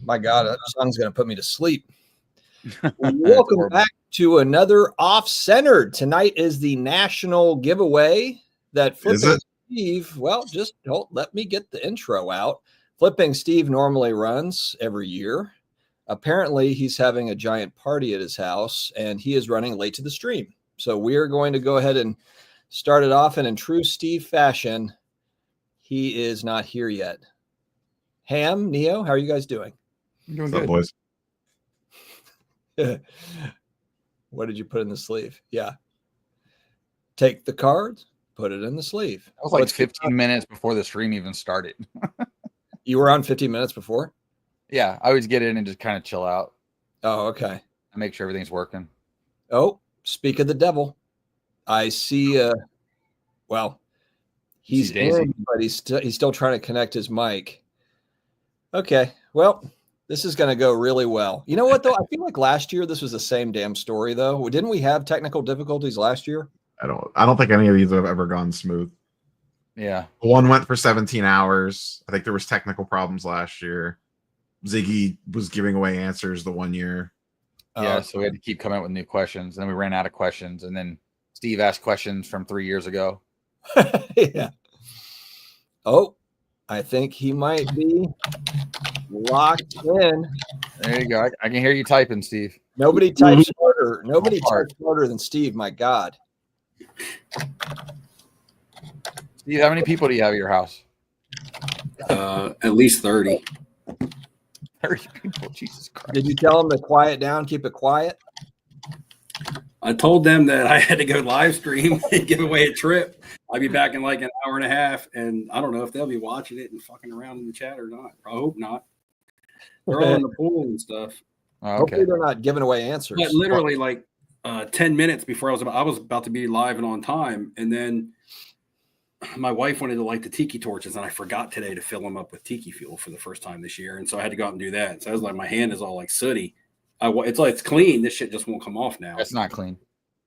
My God, that song's going to put me to sleep. Welcome back to another Off-Centered. Tonight is the national giveaway that Flipping Steve, well, just don't let me get the intro out. Flipping Steve normally runs every year. Apparently, he's having a giant party at his house, and he is running late to the stream. So we are going to go ahead and start it off, and in true Steve fashion, he is not here yet. Ham, Neo, how are you guys doing? I'm doing good, boys. What did you put in the sleeve? Yeah. Take the cards, put it in the sleeve. That was like 15 minutes before the stream even started. You were on 15 minutes before? Yeah, I always get in and just kind of chill out. Oh, okay. I make sure everything's working. Oh, speak of the devil. I see, well, he's in, but he's still trying to connect his mic. Okay, well, this is going to go really well. You know what, though? I feel like last year this was the same damn story, though. Didn't we have technical difficulties last year? I don't think any of these have ever gone smooth. Yeah. One went for 17 hours. I think there was technical problems last year. Ziggy was giving away answers the one year. Yeah, so we had to keep coming up with new questions. And then we ran out of questions. And then Steve asked questions from 3 years ago. Yeah. Oh, I think he might be locked in. There you go. I can hear you typing, Steve. Nobody types harder. Nobody types harder than Steve. My God. Steve, how many people do you have at your house? At least 30. 30 people. Jesus Christ. Did you tell them to quiet down, keep it quiet? I told them that I had to go live stream and give away a trip. I'll be back in like an hour and a half, and I don't know if they'll be watching it and fucking around in the chat or not. I hope not. They're all in the pool and stuff. Oh, okay. Hopefully they're not giving away answers. But literally, like 10 minutes before I was about to be live and on time, and then my wife wanted to light the tiki torches, and I forgot today to fill them up with tiki fuel for the first time this year, and so I had to go out and do that. So I was like, my hand is all like sooty. It's like it's clean. This shit just won't come off now. That's not clean.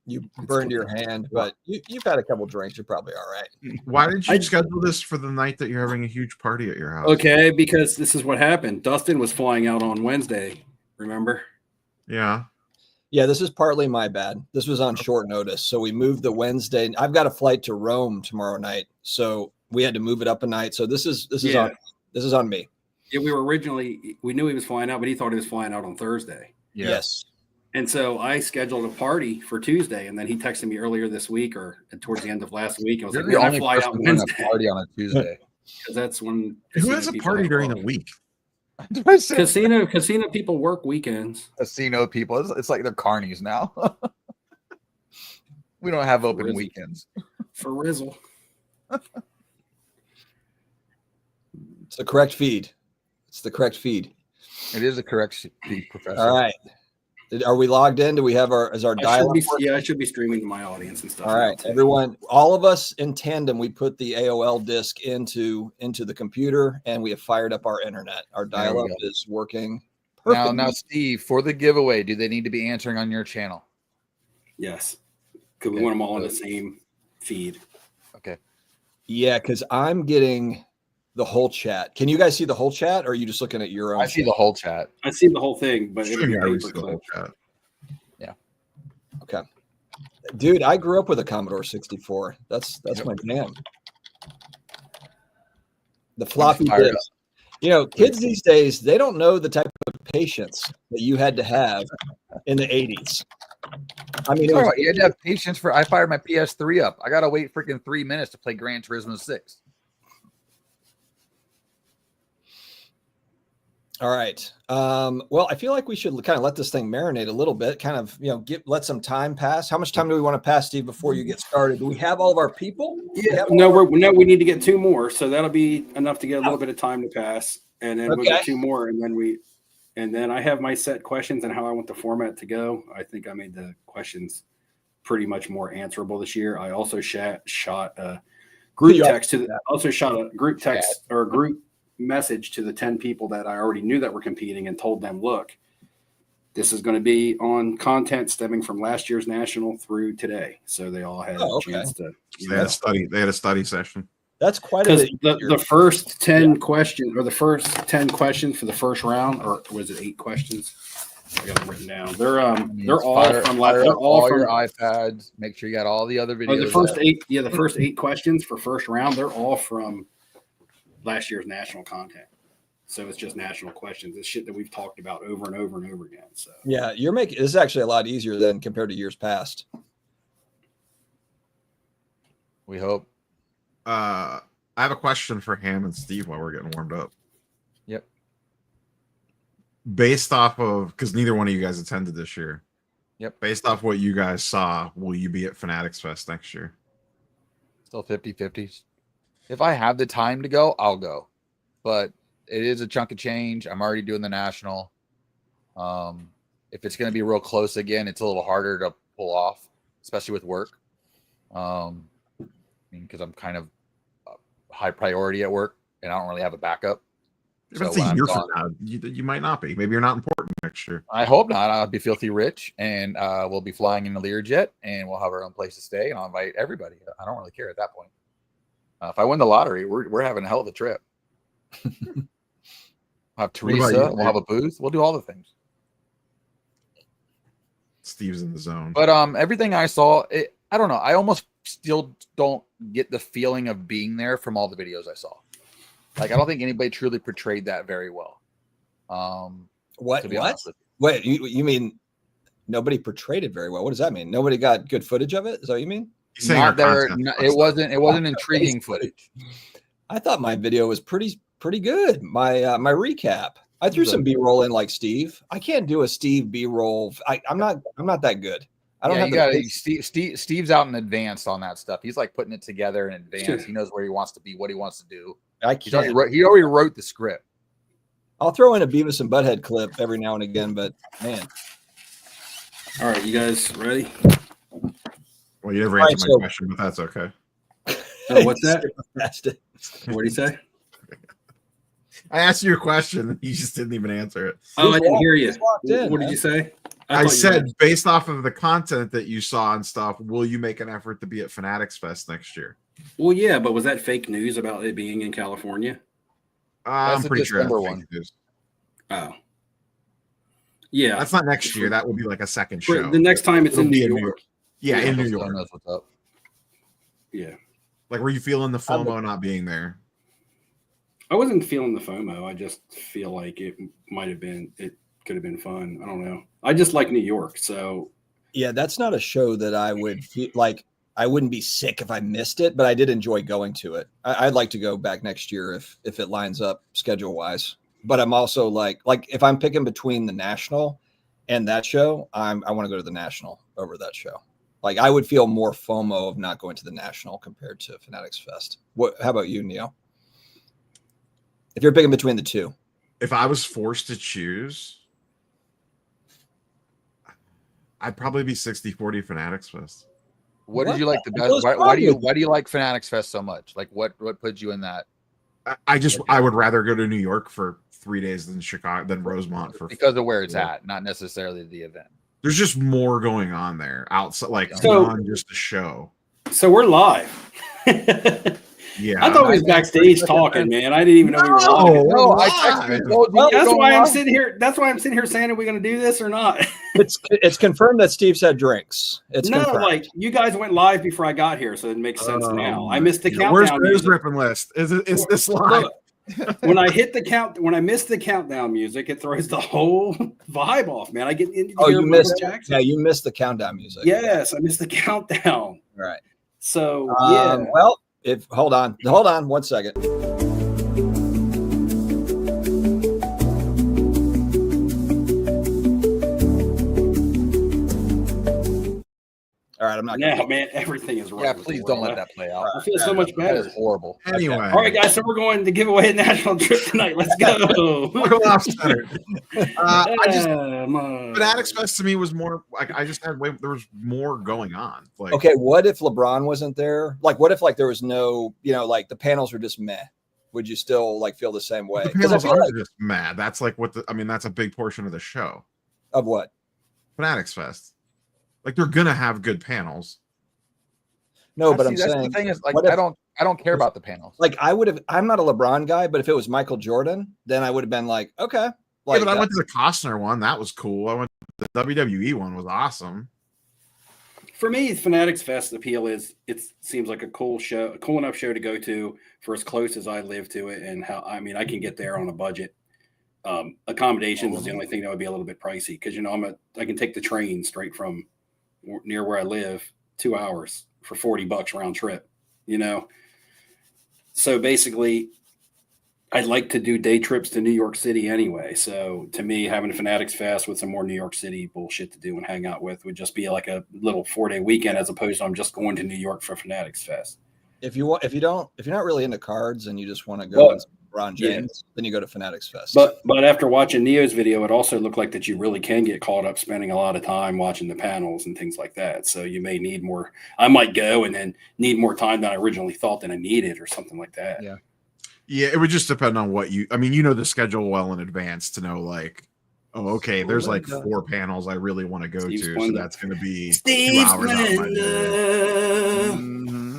You burned your hand, but you've had a couple drinks. You're probably all right. Why did you schedule this for the night that you're having a huge party at your house? Okay, because this is what happened. Dustin was flying out on Wednesday. Remember? Yeah. Yeah, this is partly my bad. This was on short notice, so we moved the Wednesday. I've got a flight to Rome tomorrow night, so we had to move it up a night. So this is on me. Yeah, we knew he was flying out, but he thought he was flying out on Thursday. Yeah. Yes. And so I scheduled a party for Tuesday, and then he texted me earlier this week or towards the end of last week. I was like, I fly out Wednesday. Party on a Tuesday. Because that's when who has a party during the week? Casino people work weekends. Casino people. It's like they're carnies now. We don't have open weekends. For Rizzle. It's the correct feed. It's the correct feed. It is a correct feed, Professor. All right. Are we logged in? Do we have our dial-up? I should be streaming to my audience and stuff. All right, everyone, all of us in tandem, we put the AOL disk into the computer, and we have fired up our internet. Our dial-up is working perfectly. Now, Steve, for the giveaway, do they need to be answering on your channel? Yes, because we want them all on the same feed. Okay. Yeah, because I'm getting the whole chat. Can you guys see the whole chat, or are you just looking at your own? I see the whole chat. I see the whole thing, but it'll be the chat. Yeah. Okay. Dude, I grew up with a Commodore 64. That's my jam. The floppy disk. You know, kids these days, they don't know the type of patience that you had to have in the 80s. I mean, you had to have patience I fired my PS3 up. I got to wait freaking 3 minutes to play Gran Turismo 6. All right. Well, I feel like we should kind of let this thing marinate a little bit, kind of, let some time pass. How much time do we want to pass, Steve, before you get started? Do we have all of our people? Yeah. We need to get 2 more. So that'll be enough to get a little bit of time to pass. And then we'll get 2 more. And then I have my set questions and how I want the format to go. I think I made the questions pretty much more answerable this year. I also shot a group text or a group message to the 10 people that I already knew that were competing and told them, look, this is going to be on content stemming from last year's national through today. So they all had a chance to. They had a study session. That's quite a Because bit. the first 10 questions, or the first 10 questions for the first round, or was it 8 questions? I got them written down. They're all from like they're all from your iPads. Make sure you got all the other videos. the first 8 questions for first round, they're all from last year's national content. So it's just national questions. It's shit that we've talked about over and over and over again. So yeah, you're making this is actually a lot easier than compared to years past. We hope. I have a question for Ham and Steve while we're getting warmed up. Yep. Based off of, because neither one of you guys attended this year. Yep. Based off what you guys saw, will you be at Fanatics Fest next year? Still 50-50s. If I have the time to go, I'll go. But it is a chunk of change. I'm already doing the national. If it's going to be real close again, it's a little harder to pull off, especially with work. Because I'm kind of high priority at work and I don't really have a backup. If it's a year from now, you might not be. Maybe you're not important next year. I hope not. I'll be filthy rich, and we'll be flying in a Learjet, and we'll have our own place to stay, and I'll invite everybody. I don't really care at that point. If I win the lottery, we're having a hell of a trip. We'll have Teresa. We'll have a booth. We'll do all the things. Steve's in the zone. But everything I saw, I don't know. I almost still don't get the feeling of being there from all the videos I saw. Like, I don't think anybody truly portrayed that very well. What? Wait, you mean nobody portrayed it very well? What does that mean? Nobody got good footage of it? Is that what you mean? Not there. It wasn't intriguing footage. I thought my video was pretty good. My recap. I threw some B-roll in like Steve. I can't do a Steve B-roll. I'm not that good. I don't have Steve's out in advance on that stuff. He's like putting it together in advance. Sure. He knows where he wants to be, what he wants to do. He already wrote the script. I'll throw in a Beavis and Butthead clip every now and again, but man. All right, you guys ready? Well, you never answered my question, but that's okay. What's that? What did he say? I asked you a question. You just didn't even answer it. Oh, I didn't hear you. What did you say? I said, based off of the content that you saw and stuff, will you make an effort to be at Fanatics Fest next year? Well, yeah, but was that fake news about it being in California? I'm pretty sure that's one. News. Oh. Yeah. That's not next year. That will be like a second show. The next time it's in New York. Yeah, in New York. Knows what's up. Yeah. Like, were you feeling the FOMO not being there? I wasn't feeling the FOMO. I just feel like it could have been fun. I don't know. I just like New York. So. Yeah, that's not a show that I would feel like. I wouldn't be sick if I missed it, but I did enjoy going to it. I'd like to go back next year if it lines up schedule wise. But I'm also like if I'm picking between the national and that show, I want to go to the national over that show. Like, I would feel more FOMO of not going to the national compared to Fanatics Fest. How about you, Neo? If you're picking between the two, if I was forced to choose, I'd probably be 60-40 Fanatics Fest. What did you like the best? Why do you like Fanatics Fest so much? Like, what put you in that? I would rather go to New York for 3 days than Rosemont because of where it's at, not necessarily the event. There's just more going on there outside, beyond just the show. So we're live. Yeah, I thought we was backstage talking, man. I didn't even know we were live. No, that's why I'm sitting here. That's why I'm sitting here saying, are we going to do this or not? It's confirmed that Steve said drinks. It's confirmed. Like, you guys went live before I got here, so it makes sense now. I missed the countdown. Where's the news ripping list? Is this live? When I miss the countdown music, it throws the whole vibe off, man. I get into you missed you missed the countdown music. Yes, I missed the countdown. Right. So yeah. Well, hold on 1 second. All right, I'm not. Yeah, man, everything is right. Yeah, please don't let that play out. I feel so much better. That is horrible. Anyway, all right, guys. So we're going to give away a national trip tonight. Let's go. Fanatics Fest to me was more like there was more going on. Like, okay, what if LeBron wasn't there? Like, what if there was no, like the panels were just meh? Would you still feel the same way? The panels are just mad. That's that's a big portion of the show. Of what? Fanatics Fest. Like, they're gonna have good panels. No, but I'm that's saying the thing is like what if- I don't care about the panels. like I'm not a LeBron guy, but if it was Michael Jordan, then I would have been like, okay. Yeah, but I went to the Costner one. That was cool. I went to the WWE one. Was awesome. For me, Fanatics Fest appeal is it seems like a cool show, a cool enough show to go to for as close as I live to it, and how I mean I can get there on a budget. Accommodations is the only thing that would be a little bit pricey because I can take the train straight from near where I live 2 hours for $40 round trip. So basically, I'd like to do day trips to New York City anyway. So to me, having a Fanatics Fest with some more New York City bullshit to do and hang out with would just be like a little 4-day weekend as opposed to I'm just going to New York for Fanatics Fest. If you're not really into cards and you just want to go with LeBron James, then you go to Fanatics Fest. But after watching Neo's video, it also looked like that you really can get caught up spending a lot of time watching the panels and things like that. So you may need more. I might go and then need more time than I originally thought that I needed or something like that. Yeah. Yeah, it would just depend on what you. I mean, the schedule well in advance to know, like, oh, okay, there's like 4 panels I really want to go to, so that's going to be 2 hours out of my day. Mm-hmm.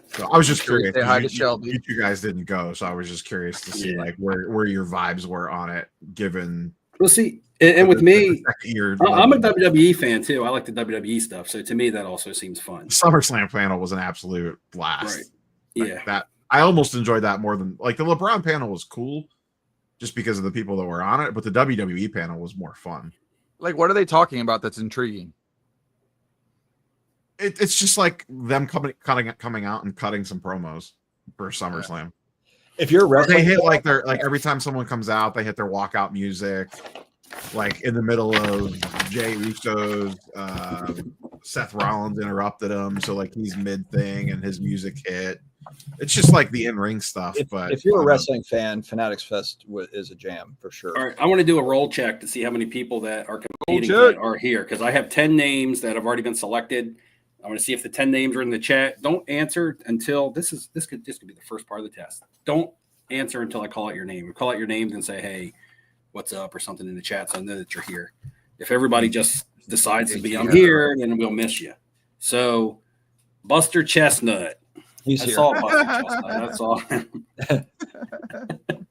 So I was just curious. Say hi to Shelby. You two guys didn't go, so I was just curious to see like where your vibes were on it, given. We'll see. And with me, I'm a like, WWE fan too. I like the WWE stuff, so to me that also seems fun. SummerSlam panel was an absolute blast. Right. Like, that I almost enjoyed that more than like the LeBron panel was cool, just because of the people that were on it. But the WWE panel was more fun. Like, what are they talking about that's intriguing? It's just like them coming out and cutting some promos for SummerSlam. If you're wrestling, they hit like their every time someone comes out, they hit their walkout music, like in the middle of Jey Uso's. Seth Rollins interrupted him, so like he's mid thing and his music hit. It's just like the in-ring stuff. But if you're a wrestling fan, Fanatics Fest is a jam for sure. All right, I want to do a roll check to see how many people that are competing that are here because I have 10 names that have already been selected. I want to see if the 10 names are in the chat. Don't answer until this could be the first part of the test. Don't answer until I call out your name. You call out your name, then say, "Hey, what's up?" or something in the chat, so I know that you're here. If everybody just decides to be I'm here, then we'll miss you. So, Buster Chestnut. He's I here. saw Buster Chestnut. That's all.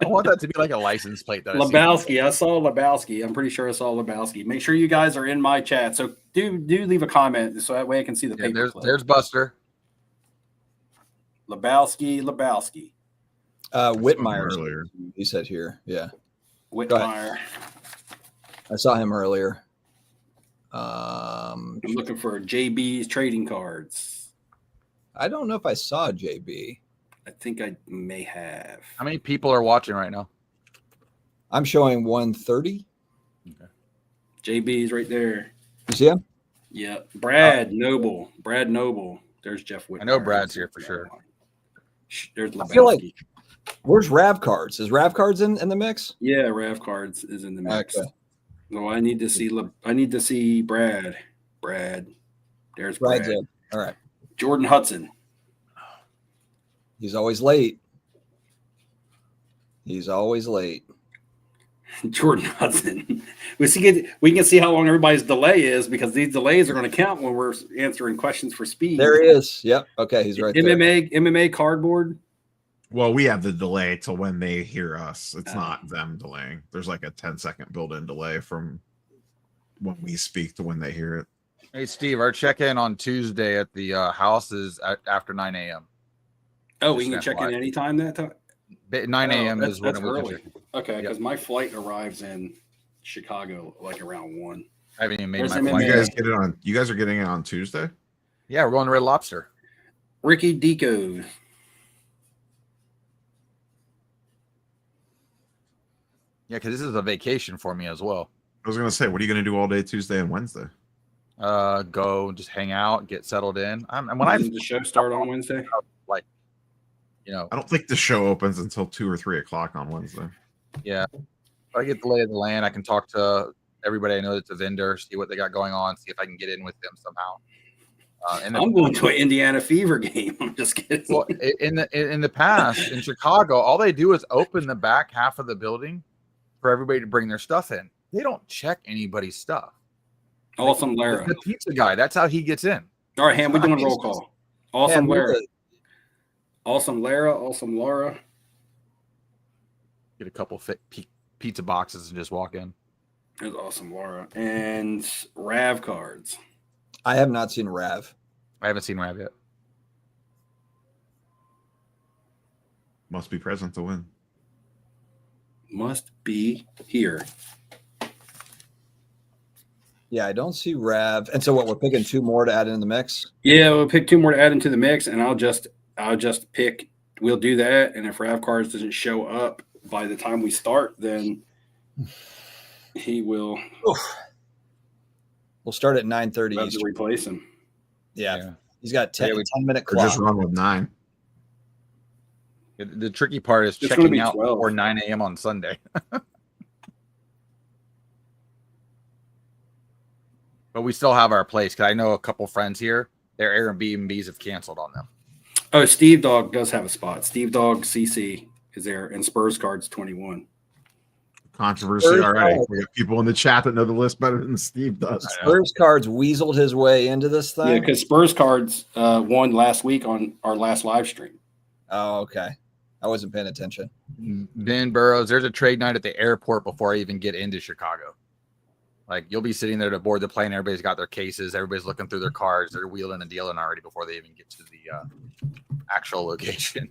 I want that to be like a license plate. That Lebowski. I saw Lebowski. I'm pretty sure I saw Lebowski. Make sure you guys are in my chat. So do leave a comment so that way I can see the paper. There's Buster. Lebowski. Whitmire earlier. He said here. Yeah. Whitmire. I saw him earlier. I'm looking for JB's trading cards. I don't know if I saw JB. I think I may have. How many people are watching right now? I'm showing 130. Okay. JB's right there. You see him? Yeah. Brad Noble. There's Jeff Whitmire. I know Brad's here for sure. There's Lebowski. I feel like where's Rav Cards? Is Rav Cards in the mix? Yeah, Rav Cards is in the mix. Okay. No, I need to see Brad. There's Brad. Brad's in. All right. Jordan Hudson. He's always late. Jordan Hudson. We can see how long everybody's delay is because these delays are going to count when we're answering questions for speed. There he is. Yep. Okay, he's right there. MMA cardboard. Well, we have the delay till when they hear us. It's not them delaying. There's like a 10-second built-in delay from when we speak to when they hear it. Hey, Steve, our check-in on Tuesday at the house is after 9 a.m. Oh, we can check in anytime that time? 9 a.m. is when that's we early. can check. Okay, because my flight arrives in Chicago like around 1. I haven't even made There's my MMA. flight. You guys are getting it on Tuesday? Yeah, we're going to Red Lobster. Ricky Deco. Yeah, because this is a vacation for me as well. I was gonna say, what are you gonna do all day Tuesday and Wednesday? Go just hang out, get settled in. When the show start on Wednesday? I don't think the show opens until 2 or 3 o'clock on Wednesday. Yeah. If I get the lay of the land, I can talk to everybody I know that's a vendor, see what they got going on, see if I can get in with them somehow. I'm going to an Indiana Fever game. I'm just kidding. Well, in the past in Chicago, all they do is open the back half of the building for everybody to bring their stuff in. They don't check anybody's stuff. Awesome, Lara. The pizza guy, that's how he gets in. All right, Ham, we're doing a roll call. Awesome, Lara. Ham, Awesome, Lara. Awesome, Laura. Get a couple pizza boxes and just walk in. There's awesome, Laura. And Rav cards. I have not seen Rav. I haven't seen Rav yet. Must be present to win. Must be here. Yeah, I don't see Rav. And so what, we're picking 2 more to add in the mix? Yeah, we'll pick 2 more to add into the mix, and I'll just pick. We'll do that, and if Rav cards doesn't show up by the time we start, then he will. We'll start at 9:30 have to replace him. Yeah. He's got 10-minute Or clock. just run with 9. The tricky part is It's checking gonna be out 12. before 9 a.m. on Sunday. But we still have our place because I know a couple friends here. Their Airbnbs have canceled on them. Oh, Steve Dog does have a spot. Steve Dog CC is there, and Spurs cards 21. Controversy already. We got people in the chat that know the list better than Steve does. Spurs cards weaseled his way into this thing. Yeah, because Spurs cards won last week on our last live stream. Oh, okay. I wasn't paying attention. Ben Burrows, there's a trade night at the airport before I even get into Chicago. Like, you'll be sitting there to board the plane. Everybody's got their cases. Everybody's looking through their cards. They're wheeling and dealing already before they even get to the actual location.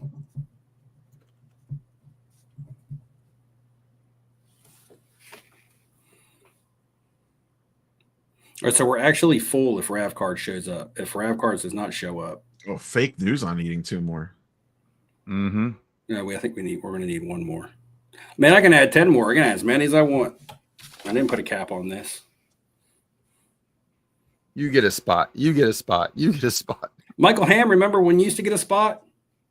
All right, so we're actually full if Rav Card shows up. If Rav Cards does not show up, Oh, fake news on eating 2 more. Mm-hmm. I think we're going to need 1 more. Man, I can add 10 more. I can add as many as I want. I didn't put a cap on this. You get a spot. You get a spot. You get a spot. Michael Ham, remember when you used to get a spot?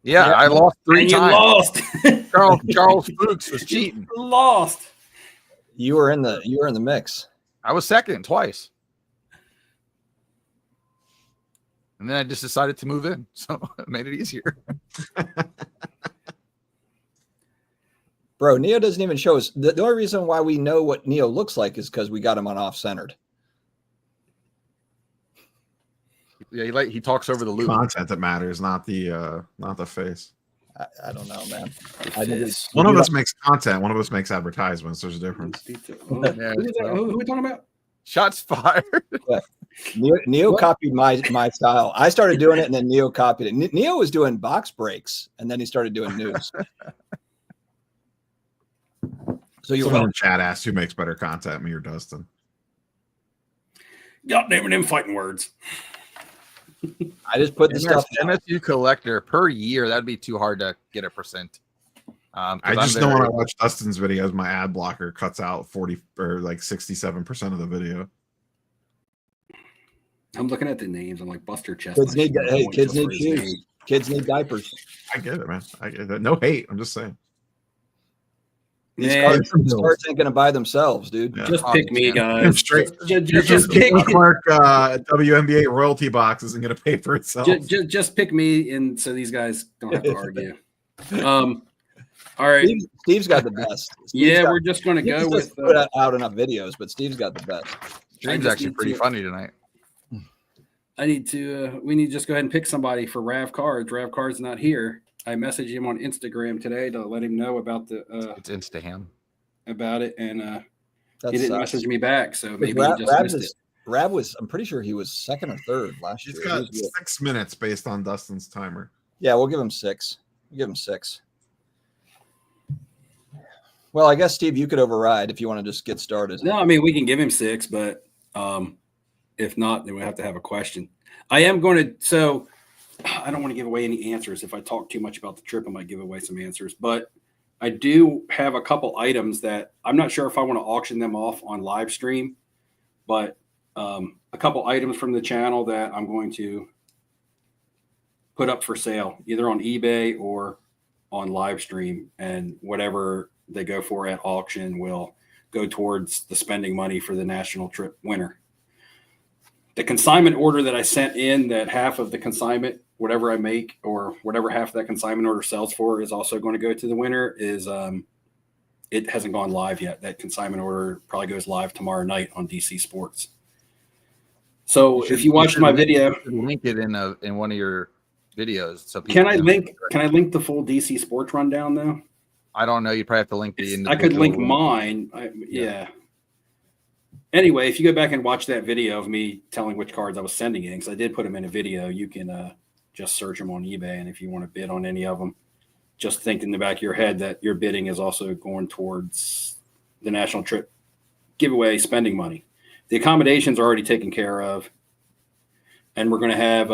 Yeah, I lost 3 and times. You lost. Charles Fuchs was cheating. Lost. You were in the mix. I was second twice. And then I just decided to move in. So it made it easier. Bro, Neo doesn't even show us. The only reason why we know what Neo looks like is because we got him on off-centered. Yeah, he talks over the loop. Content that matters, not the face. I don't know, man. One of us makes content. One of us makes advertisements. There's a difference. Who are we talking about? Shots fired. Neo copied my style. I started doing it, and then Neo copied it. Neo was doing box breaks, and then he started doing news. So you're Someone in chat asked who makes better content, me or Dustin. God damn it, them fighting words. I just put the stuff. MSU collector per year. That'd be too hard to get a percent. I just know when I watch Dustin's videos, my ad blocker cuts out 40 or like 67% of the video. I'm looking at the names. I'm like Buster Chestnut. Kids need shoes. Kids need diapers. I get it, man. I get it. No hate. I'm just saying. These cards ain't gonna buy themselves, dude. Yeah. Just pick me, guys. Straight. Just pick Clark WNBA royalty box isn't gonna pay for itself. Just pick me, and so these guys don't have to argue. All right. Steve's got the best. We're just going to go with put out enough videos, but Steve's got the best. Stream's actually pretty funny tonight. We need to just go ahead and pick somebody for Rav Cards. Rav Cards not here. I messaged him on Instagram today to let him know about it's Instaham about it, and That he didn't sucks. message me back. So maybe Rav, he just missed it. Rav was, I'm pretty sure he was second or third last year. He's got 6 minutes based on Dustin's timer. Yeah, we'll give him 6. We'll give him 6. Well, I guess, Steve, you could override if you want to just get started. No, I mean, we can give him 6, but if not, then we have to have a question. I am going to, so I don't want to give away any answers. If I talk too much about the trip, I might give away some answers. But I do have a couple items that I'm not sure if I want to auction them off on live stream, but a couple items from the channel that I'm going to put up for sale, either on eBay or on live stream, and whatever they go for at auction will go towards the spending money for the national trip winner. The consignment order that I sent in, that half of the consignment, whatever I make or whatever half of that consignment order sells for, is also going to go to the winner. Is it hasn't gone live yet. That consignment order probably goes live tomorrow night on DC Sports. So if you watched my video, link it in one of your videos. So can I link the full DC Sports Rundown though? I don't know. You probably have to link the. I could link mine. Yeah. Anyway, if you go back and watch that video of me telling which cards I was sending in, because I did put them in a video, you can just search them on eBay, and if you want to bid on any of them, just think in the back of your head that your bidding is also going towards the national trip giveaway spending money. The accommodations are already taken care of, and we're going to have,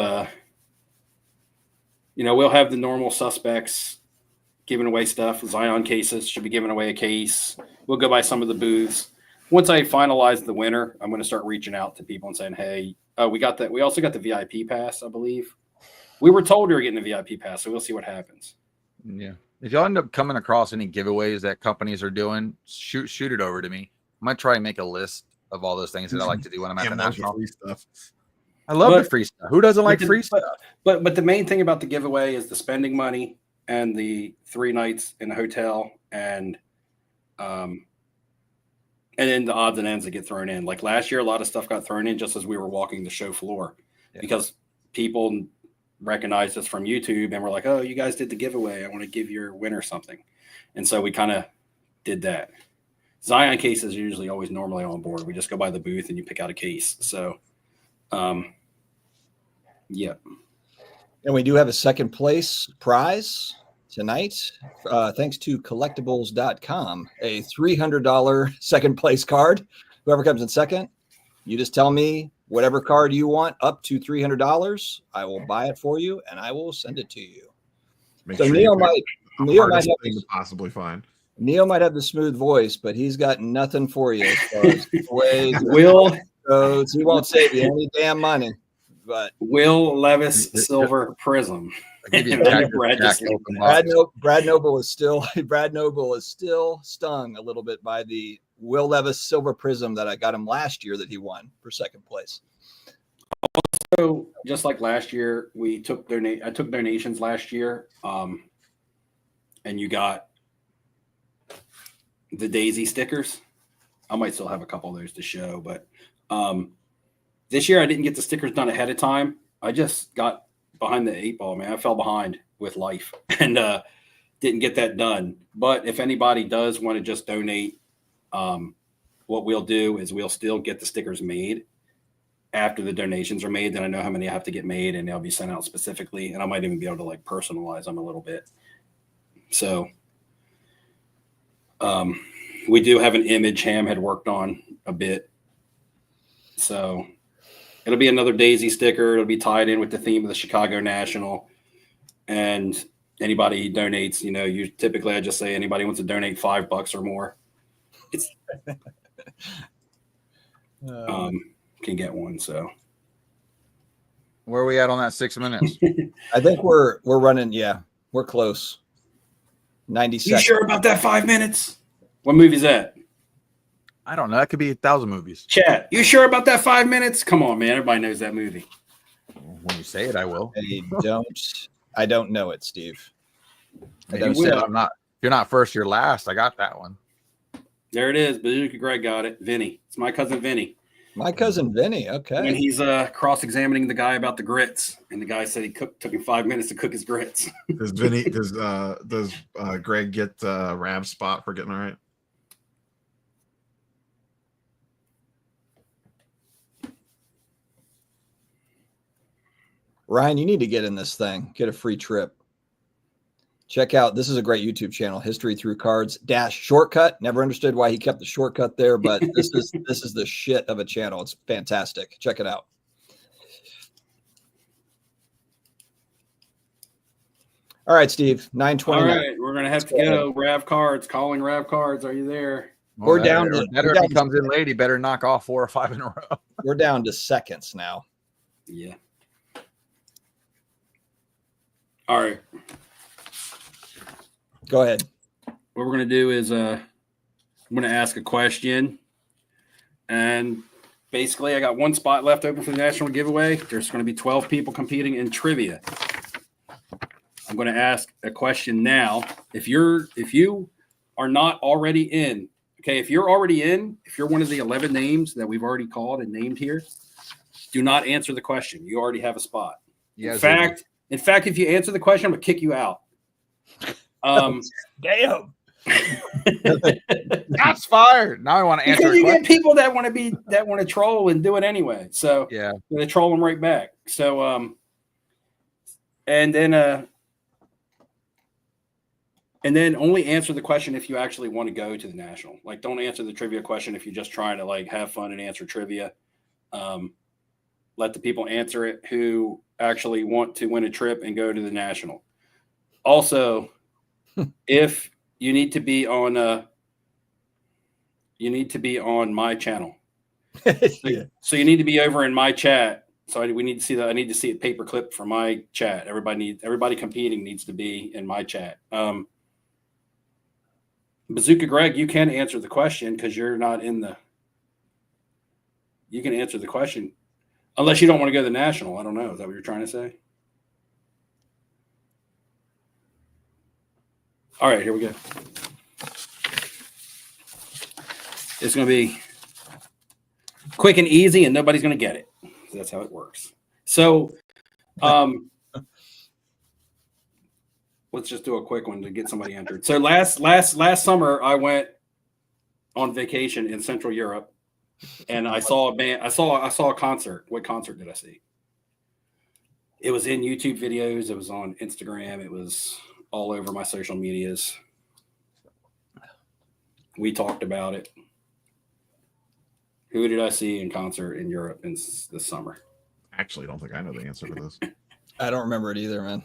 we'll have the normal suspects giving away stuff. Zion cases should be giving away a case. We'll go by some of the booths. Once I finalize the winner, I'm going to start reaching out to people and saying, hey, we got that. We also got the VIP pass, I believe. We were told we were getting the VIP pass, so we'll see what happens. Yeah. If y'all end up coming across any giveaways that companies are doing, shoot it over to me. I might try and make a list of all those things that I like to do when I'm at the national. Free stuff. I love the free stuff. Who doesn't like free stuff? But the main thing about the giveaway is the spending money and the 3 nights in the hotel and then the odds and ends that get thrown in. Like last year, a lot of stuff got thrown in just as we were walking the show floor because people recognized us from YouTube and were like, oh, you guys did the giveaway. I want to give your winner something. And so we kind of did that. Zion cases are usually always normally on board. We just go by the booth and you pick out a case. So, yeah. And we do have a second place prize tonight, thanks to collectibles.com, a $300 second place card. Whoever comes in second, you just tell me whatever card you want up to $300. I will buy it for you and I will send it to you. So Neil might have possibly find. Neil might have the smooth voice, but he's got nothing for you as far as ways Will goes. He won't save you any damn money. But Will Levis Silver Prism. Brad Noble is still stung a little bit by the Will Levis Silver Prism that I got him last year that he won for second place. So just like last year, I took donations last year, and you got the Daisy stickers. I might still have a couple of those to show, but this year I didn't get the stickers done ahead of time. I just got behind the 8 ball, man. I fell behind with life and didn't get that done. But if anybody does want to just donate, what we'll do is we'll still get the stickers made after the donations are made. Then I know how many I have to get made and they'll be sent out specifically. And I might even be able to like personalize them a little bit. So we do have an image Ham had worked on a bit. So it'll be another Daisy sticker. It'll be tied in with the theme of the Chicago National. And anybody donates, typically I just say anybody wants to donate $5 or more. It's can get one. So where are we at on that 6 minutes? I think we're running. Yeah, we're close. 90 seconds. You sure about that 5 minutes? What movie's that? I don't know. That could be 1,000 movies. Chat, you sure about that 5 minutes? Come on, man. Everybody knows that movie. When you say it, I will. I don't know it, Steve. I'm not. If you're not first, you're last. I got that one. There it is. Bazooka Greg got it. Vinny. It's my cousin Vinny. My cousin Vinny. Okay. When he's cross-examining the guy about the grits, and the guy said took him 5 minutes to cook his grits. Does Greg get Ram spot for getting it right? Ryan, you need to get in this thing. Get a free trip. Check out, this is a great YouTube channel, History Through Cards - Shortcut. Never understood why he kept the shortcut there, but this is the shit of a channel. It's fantastic. Check it out. All right, Steve, 9:20. All right, we're going to have to go. Rav Cards, calling Rav Cards. Are you there? We're down to, if he comes in late, he better knock off 4 or 5 in a row. We're down to seconds now. Yeah. All right. Go ahead. What we're going to do is I'm going to ask a question. And basically, I got one spot left open for the national giveaway. There's going to be 12 people competing in trivia. I'm going to ask a question now. If you are not already in, okay, if you're already in, if you're one of the 11 names that we've already called and named here, Do not answer the question. You already have a spot. Yeah. In fact, if you answer the question, I'm gonna kick you out. Damn. Shots fired. Now I want to answer. Because you get people that want to troll and do it anyway. So yeah, they troll them right back. So and then only answer the question if you actually want to go to the national. Like, don't answer the trivia question if you're just trying to like have fun and answer trivia. Let the people answer it who actually want to win a trip and go to the national. Also, if you need to be on my channel. Yeah. So you need to be over in my chat. So we need to see that. I need to see a paperclip from my chat. Everybody competing needs to be in my chat. Bazooka Greg, you can answer the question because you're not in the. You can answer the question unless you don't want to go to the national. I don't know. Is that what you're trying to say? All right, here we go. It's going to be quick and easy, and nobody's going to get it. So that's how it works. So, let's just do a quick one to get somebody entered. So last summer, I went on vacation in Central Europe, and I saw a band. I saw a concert. What concert did I see? It was in YouTube videos. It was on Instagram. It was all over my social medias. We talked about it. Who did I see in concert in Europe this summer? Actually, I don't think I know the answer to this. I don't remember it either, man.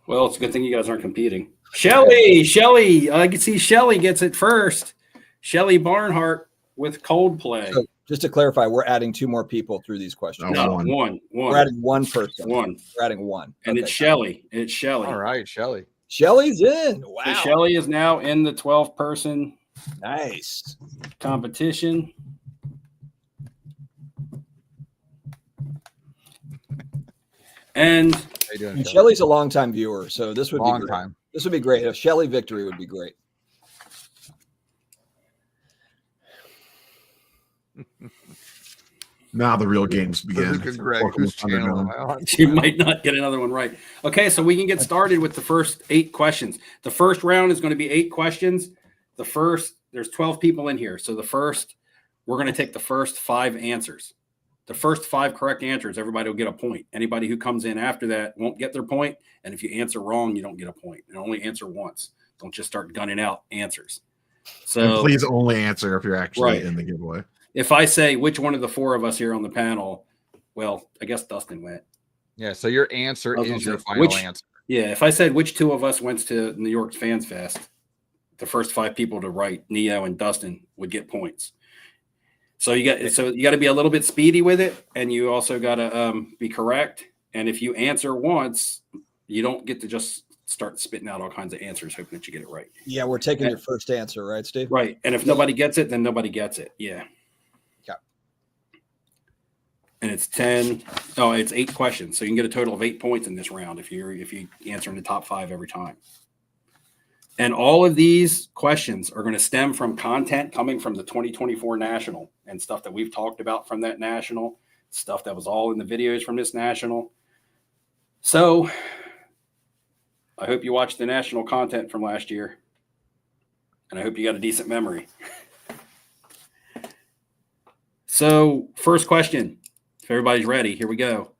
Well, it's a good thing you guys aren't competing. Shelly, I can see Shelly gets it first. Shelly Barnhart with Coldplay. So just to clarify, we're adding 2 more people through these questions. No, one. We're adding 1 person. One. We're adding 1. And okay. It's Shelly. It's Shelly. all right, Shelly. Shelly's in. Wow. So Shelly is now in the 12-person Nice. competition. And How you doing, And Shelly? Shelly's a longtime viewer, so this would Long be great. time. This would be great. A Shelly victory would be great. Now the real games begin. Bazooka Greg, Welcome whose to Thunder channel am Mountain. I on? you might not get another one right. Okay, so we can get started with the first 8 questions. The first round is going to be 8 questions. There's 12 people in here. So we're going to take the first 5 answers. The first 5 correct answers, everybody will get a point. Anybody who comes in after that won't get their point. And if you answer wrong, you don't get a point. And only answer once. Don't just start gunning out answers. And So please only answer if you're actually Right. in the giveaway. if I say which one of the 4 of us here on the panel, well, I guess Dustin went. Yeah, so your answer I was is gonna your say, final answer. Yeah, if I said which 2 of us went to New York Fans Fest, the first 5 people to write, Neo and Dustin, would get points. So you got to be a little bit speedy with it, and you also got to be correct. And if you answer once, you don't get to just start spitting out all kinds of answers, hoping that you get it right. Yeah, we're taking your first answer, right, Steve? Right. And if nobody gets it, then nobody gets it. Yeah. Okay. And it's 8 questions. So you can get a total of 8 points in this round if you answer in the top 5 every time. And all of these questions are going to stem from content coming from the 2024 National and stuff that we've talked about from that National, stuff that was all in the videos from this National. So I hope you watched the National content from last year, and I hope you got a decent memory. So first question, if everybody's ready, here we go.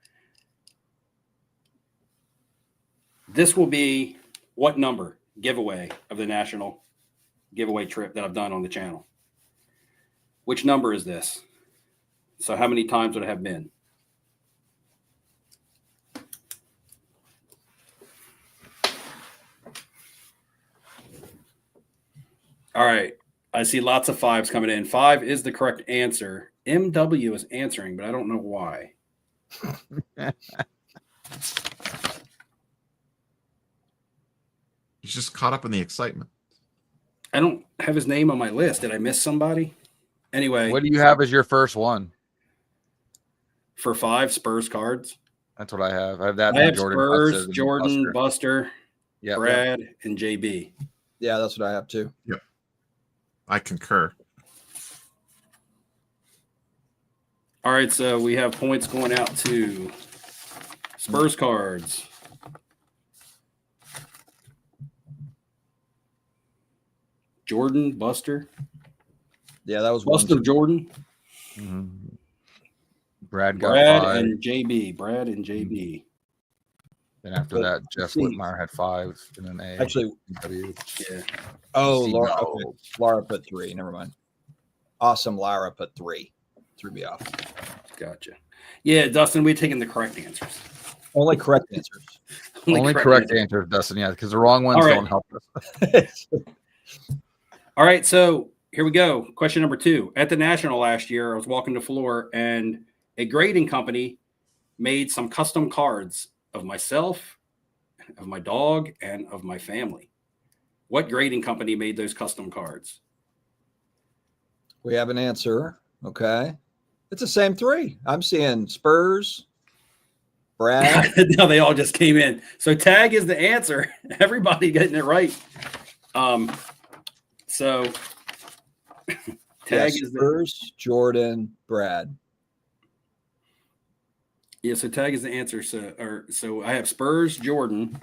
This will be what number giveaway of the National giveaway trip that I've done on the channel. Which number is this? So how many times would it have been? All right. I see lots of 5s coming in. 5 is the correct answer. MW is answering, but I don't know why. He's just caught up in the excitement. I don't have his name on my list. Did I miss somebody? Anyway, What do you have as your first one? for 5 Spurs cards, That's what I have. I have that. I and have Jordan Spurs, Buster, Jordan, Buster, Yeah. Brad, and JB. Yeah, that's what I have too. I concur. All right, so we have points going out to Spurs cards. Jordan, Buster. Yeah, that was Buster Jordan. Mm-hmm. Brad got Brad 5. and JB. Brad and JB. Then after that, Jeff Whitmire had 5 and an A. Actually, W. Yeah. oh, C, Laura, no. okay. Laura put 3. Never mind. Awesome. Laura put 3. Threw me off. Gotcha. Yeah, Dustin, we're taking the correct answers. Only correct answers. Only correct answers, Dustin. Yeah, because the wrong ones don't help us. All right, so here we go. Question number 2. At the National last year, I was walking the floor, and a grading company made some custom cards of myself, of my dog, and of my family. What grading company made those custom cards? We have an answer. Okay. It's the same 3. I'm seeing Spurs, Brad. No, they all just came in. So tag is the answer. Everybody getting it right. So tag is Spurs, Jordan, Brad. Yeah, so tag is the answer. So I have Spurs, Jordan.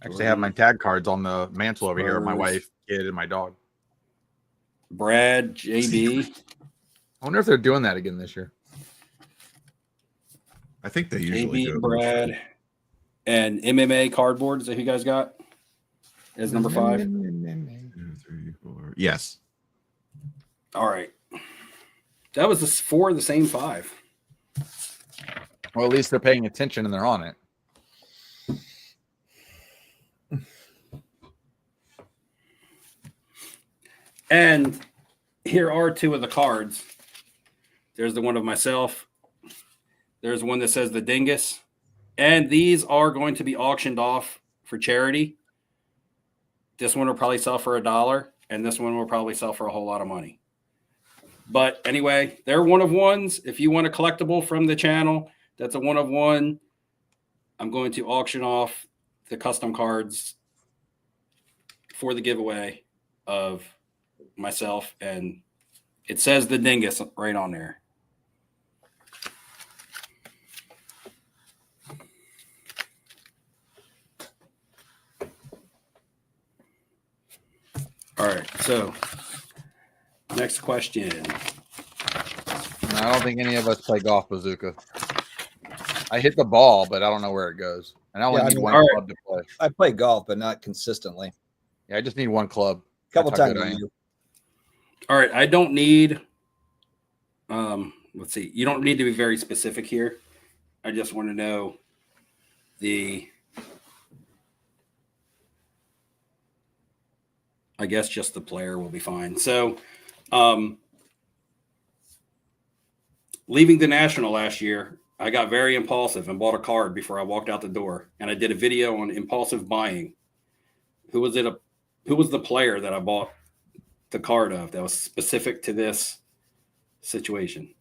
Actually, I have my tag cards on the mantle over here. My Spurs. wife, kid, and my dog. Brad, JB. I wonder if they're doing that again this year. I think they usually JB, do. Brad, and MMA cardboard. Is that who you guys got as number 5? 2, 3, 4. Yes. All right. That was 4 of the same 5. Well, at least they're paying attention and they're on it. And here are 2 of the cards. There's the one of myself. There's one that says the Dingus. And these are going to be auctioned off for charity. This one will probably sell for $1, and this one will probably sell for a whole lot of money. But anyway, they're one of ones. If you want a collectible from the channel, that's a one of one. I'm going to auction off the custom cards for the giveaway of myself, and it says the Dingus right on there. All right, so next question. I don't think any of us play golf bazooka. I hit the ball, but I don't know where it goes. And I only need one club to play. I play golf, but not consistently. Yeah, I just need one club. A couple times a year. year. All right, I don't need. Let's see. You don't need to be very specific here. I just want to know I guess just the player will be fine. So, leaving the National last year, I got very impulsive and bought a card before I walked out the door. And I did a video on impulsive buying. Who was the player that I bought the card of that was specific to this situation?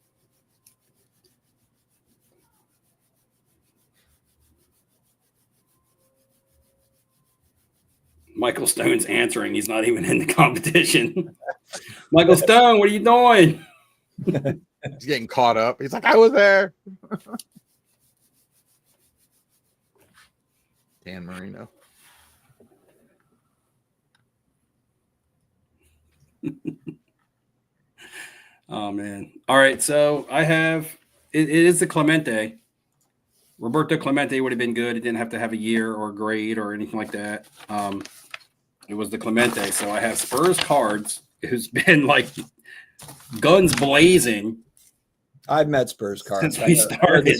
Michael Stone's answering. He's not even in the competition. Michael Stone, what are you doing? He's getting caught up. He's like, I was there. Dan Marino. Oh, man. All right. So I have it is the Clemente. Roberto Clemente would have been good. It didn't have to have a year or a grade or anything like that. It was the Clemente. So I have Spurs cards, who's been like guns blazing. I've met Spurs cards since we started.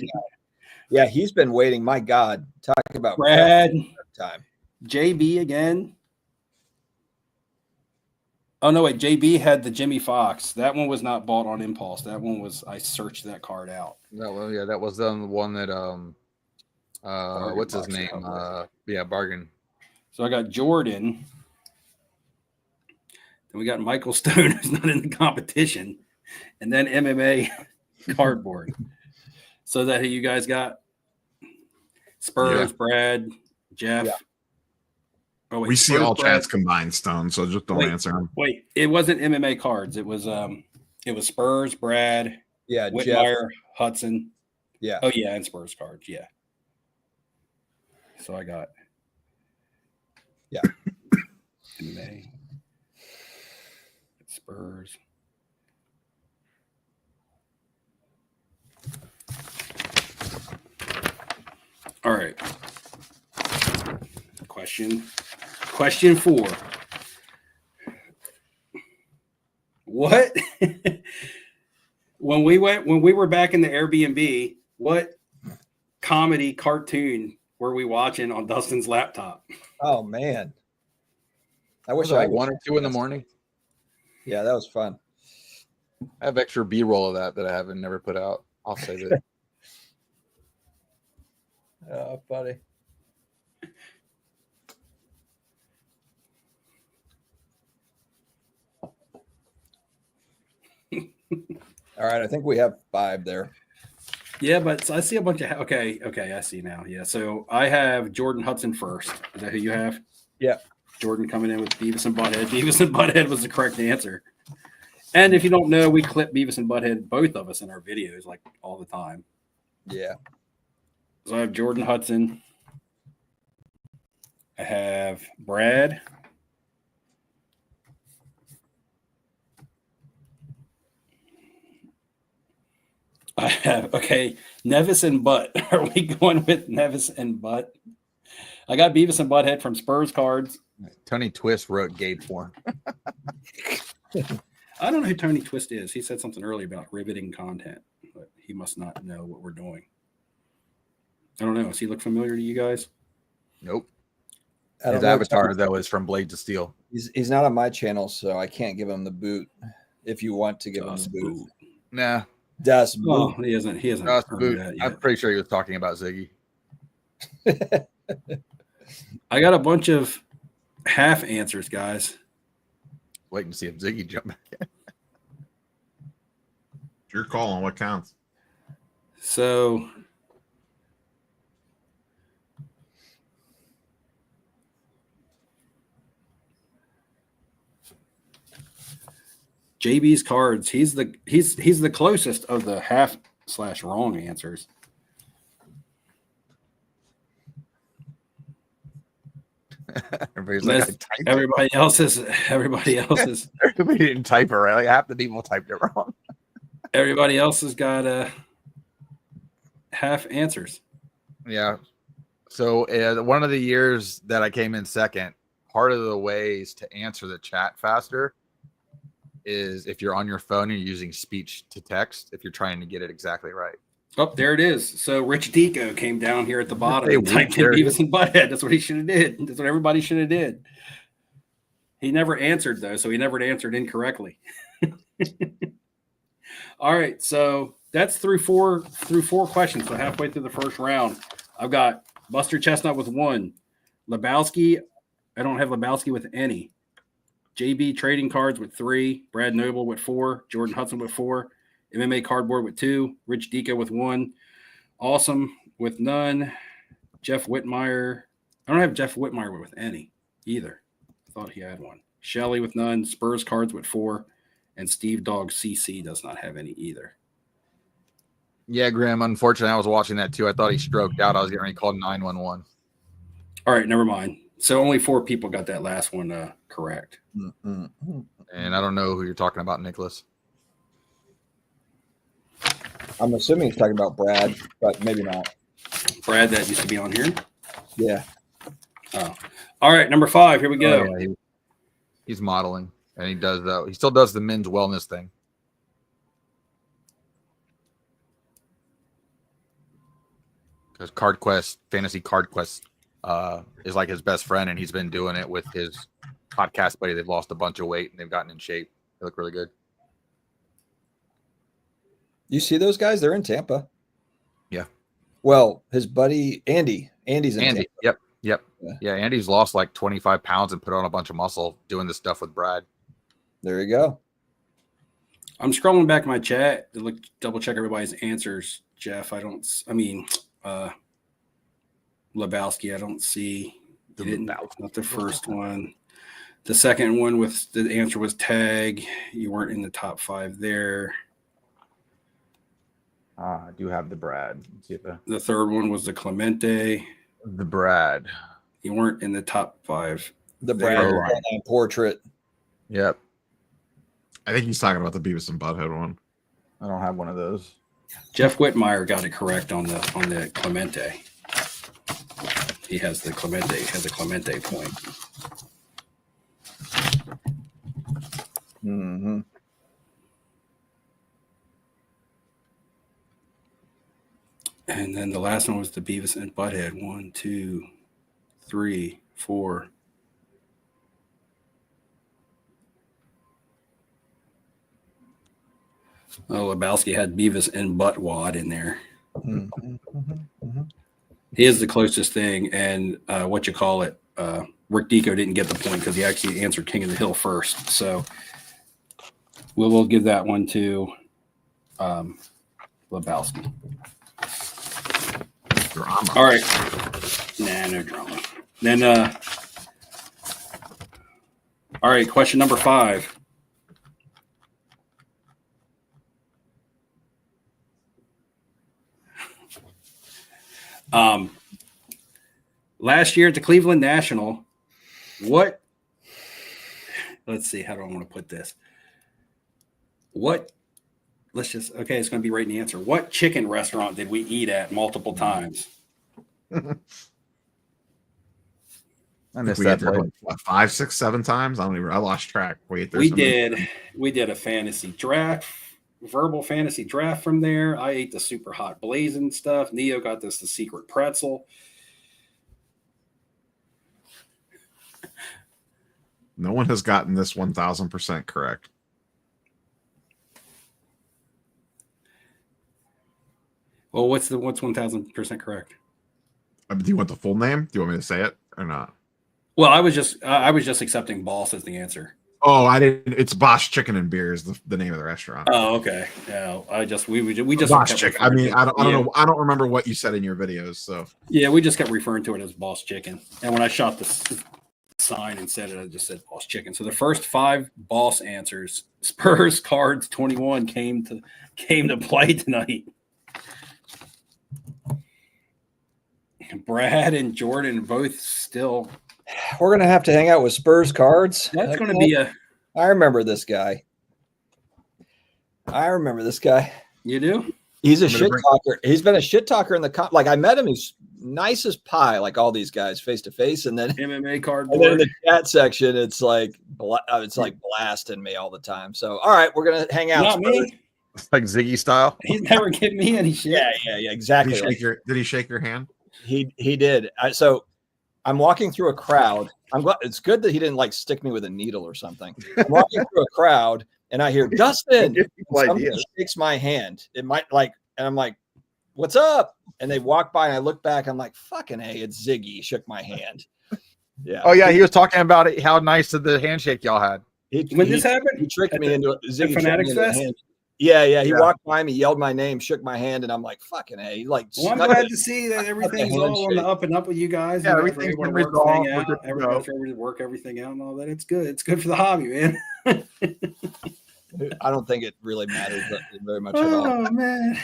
Yeah, he's been waiting. My God, talk about Brad time. JB again. Oh no, wait. JB had the Jimmy Fox. That one was not bought on impulse. That one was I searched that card out. That was the one that Bargain what's his box, name? probably. Bargain. So I got Jordan. Then we got Michael Stone, who's not in the competition, and then MMA cardboard. So that who you guys got? Spurs, Brad, Jeff. Yeah. Oh, wait, we see all chats combined, Stone. So just don't answer them. Wait, it wasn't MMA cards. It was Spurs, Brad, Yeah, Whitmire, Hudson. Yeah. Oh yeah, and Spurs cards. Yeah. So I got. Yeah. In May. Spurs. All right. Question 4. What when we were back in the Airbnb, what comedy cartoon were we watching on Dustin's laptop? Oh man. I wish was like 1 or 2 in the morning. Yeah, that was fun. I have extra B-roll of that I haven't never put out. I'll save it. Oh, buddy. All right, I think we have 5 there. Yeah, but I see a bunch of okay, I see now. Yeah, so I have Jordan Hudson first. Is that who you have? Yeah. Jordan coming in with Beavis and Butthead. Beavis and Butthead was the correct answer. And if you don't know, we clip Beavis and Butthead, both of us, in our videos like all the time. Yeah. So I have Jordan Hudson. I have Brad. I have, Nevis and Butt. Are we going with Nevis and Butt? I got Beavis and Butthead from Spurs cards. Tony Twist wrote Gabe for him. I don't know who Tony Twist is. He said something earlier about riveting content, but he must not know what we're doing. I don't know. Does he look familiar to you guys? Nope. His avatar, though, is from Blades of Steel. He's not on my channel, so I can't give him the boot. If you want to give him the boot. Nah. Das Boot. Oh, he hasn't Das Boot. I'm pretty sure he was talking about Ziggy. I got a bunch of half answers, guys. Waiting to see if Ziggy jump back in. It's your call on what counts. So JB's cards. He's the closest of the half/wrong answers. Everybody else is. Everybody didn't type it right. Like half the people typed it wrong. Everybody else has got half answers. Yeah. So one of the years that I came in second, part of the ways to answer the chat faster is if you're on your phone and you're using speech to text, if you're trying to get it exactly right. Oh, there it is. So Rich Deco came down here at the bottom and typed in Beavis and Butthead. That's what he should have did. That's what everybody should have did. He never answered, though, so he never answered incorrectly. All right, so that's through four questions. So halfway through the first round, I've got Buster Chestnut with 1. Lebowski, I don't have Lebowski with any. JB Trading Cards with 3. Brad Noble with 4. Jordan Hudson with 4. MMA Cardboard with 2. Rich Deco with 1. Awesome with none. Jeff Whitmire. I don't have Jeff Whitmire with any either. I thought he had one. Shelly with none. Spurs Cards with 4. And Steve Dog CC does not have any either. Yeah, Grim. Unfortunately, I was watching that too. I thought he stroked out. I was getting ready to call 911. All right, never mind. So only 4 people got that last one correct. Mm-hmm. And I don't know who you're talking about, Nicholas. I'm assuming he's talking about Brad, but maybe not. Brad, that used to be on here? Yeah. Oh. All right, number 5. Here we go. Oh, yeah, he's modeling, and he still does the men's wellness thing. Because Fantasy Card Quest is like his best friend, and he's been doing it with his podcast buddy. They've lost a bunch of weight, and they've gotten in shape. They look really good. You see those guys? They're in Tampa. Yeah. Well, his buddy Andy's in Tampa. Yep. Yeah, Andy's lost like 25 pounds and put on a bunch of muscle doing this stuff with Brad. There you go. I'm scrolling back in my chat to double check everybody's answers. Jeff, Lebowski, I don't see. Not the first one. The second one the answer was tag. You weren't in the top 5 there. I do have the Brad. Let's see if The third one was the Clemente. the Brad. You weren't in the top 5. The Brad portrait. Yep. I think he's talking about the Beavis and Butthead one. I don't have one of those. Jeff Whitmire got it correct on the Clemente. He has the Clemente. He has a Clemente point. Mm-hmm. And then the last one was the Beavis and Butthead. 1, 2, 3, 4. Oh, Lebowski had Beavis and Buttwad in there. Mm-hmm. He is the closest thing, and Rick Deco didn't get the point because he actually answered King of the Hill first. So we'll give that one to Lebowski. Drama. All right. Nah, no drama. Then, all right, question number 5. Last year at the Cleveland National, let's see, how do I want to put this? It's going to be right in the answer. What chicken restaurant did we eat at multiple times? I missed We that ate there, play. like, 5, 6, 7 times. I lost track. We did a fantasy draft, verbal fantasy draft from there. I ate the super hot blazing stuff. Neo got the secret pretzel. No one has gotten this 1,000% correct. Well, what's 1,000% correct? Do you want the full name? Do you want me to say it or not? Well, I was just accepting Boss as the answer. Oh, I didn't. It's Bosch Chicken and Beer is the name of the restaurant. Oh, okay. Yeah, we just Bosch Chicken. I mean, I don't know. I don't remember what you said in your videos. So yeah, we just kept referring to it as Boss Chicken. And when I shot the sign and said it, I just said Boss Chicken. So the first 5 Boss answers, Spurs Cards 21 came to play tonight. Brad and Jordan both still. We're gonna have to hang out with Spurs Cards. That's going to be I remember this guy. You do? He's a shit talker. He's been a shit talker in the like I met him. He's nice as pie, like all these guys face to face, and then MMA card. And then in the chat section, it's like blasting me all the time. So all right, we're gonna hang out. Not me. It's like Ziggy style. He's never given me any shit. Yeah, exactly. Did he shake your hand? He did. So I'm walking through a crowd. I'm glad. It's good that he didn't like stick me with a needle or something. I'm walking through a crowd and I hear Dustin. Somebody shakes my hand. It might and I'm like, "What's up?" And they walk by and I look back. I'm like, "Fucking A, it's Ziggy." He shook my hand. Yeah. Oh yeah, he was talking about it. How nice of the handshake y'all had. This happened, he tricked me into it. Ziggy Fanatics Fest. Yeah. He walked by me, yelled my name, shook my hand, and I'm like, "Fucking A!" Well, I'm glad to see that everything's all on the up and up with you guys. Yeah, everything's been resolved. Everybody work everything out and all that. It's good. It's good for the hobby, man. I don't think it really matters very much at all. Oh man!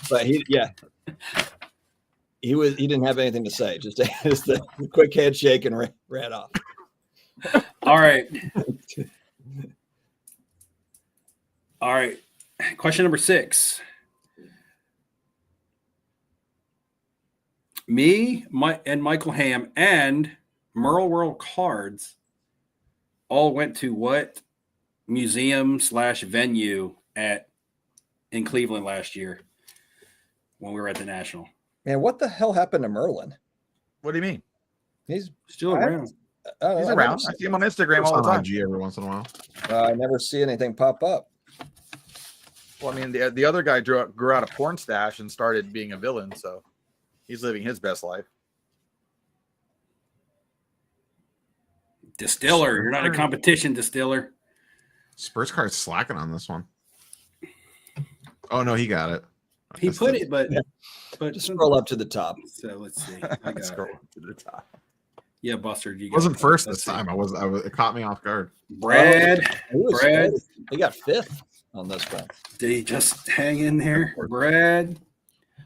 But he didn't have anything to say. Just the quick handshake and ran off. All right. Question number 6. Me, and Michael Ham and Merle World Cards all went to what museum/venue in Cleveland last year when we were at the National? Man, what the hell happened to Merlin? What do you mean? He's still around. He's around. I see him on Instagram all the time. IG every once in a while. I never see anything pop up. Well, I mean, the other guy grew out a porn stash and started being a villain, so he's living his best life. Distiller, you're not a competition, Distiller. Spurs Card's slacking on this one. Oh no, he got it. He put it, but just scroll up to the top. So let's see. I got scroll up to the top. Yeah, Buster, you wasn't first this time. It caught me off guard. Brad. He got 5th. on this one. Did he just hang in there, Brad?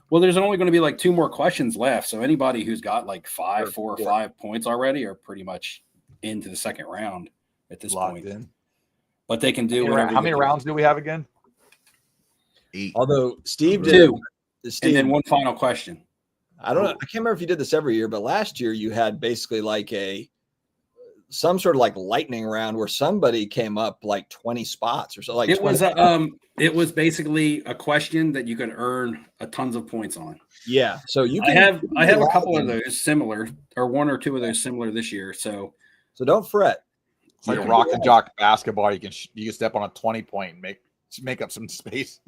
Well, there's only going to be like 2 more questions left. So anybody who's got like 4 or 5 points already are pretty much into the second round at this point. In. But they can do How many rounds do we have again? 8. Although Steve did, 2, Steve, and then one final question. I don't know. I can't remember if you did this every year, but last year you had basically like some sort of like lightning round where somebody came up like 20 spots or so. Like it was basically a question that you could earn a tons of points on. Yeah. So I have a couple of those similar, or 1 or 2 of those similar this year. So don't fret. It's like a rock and jock basketball. You can step on a 20-point and make up some space.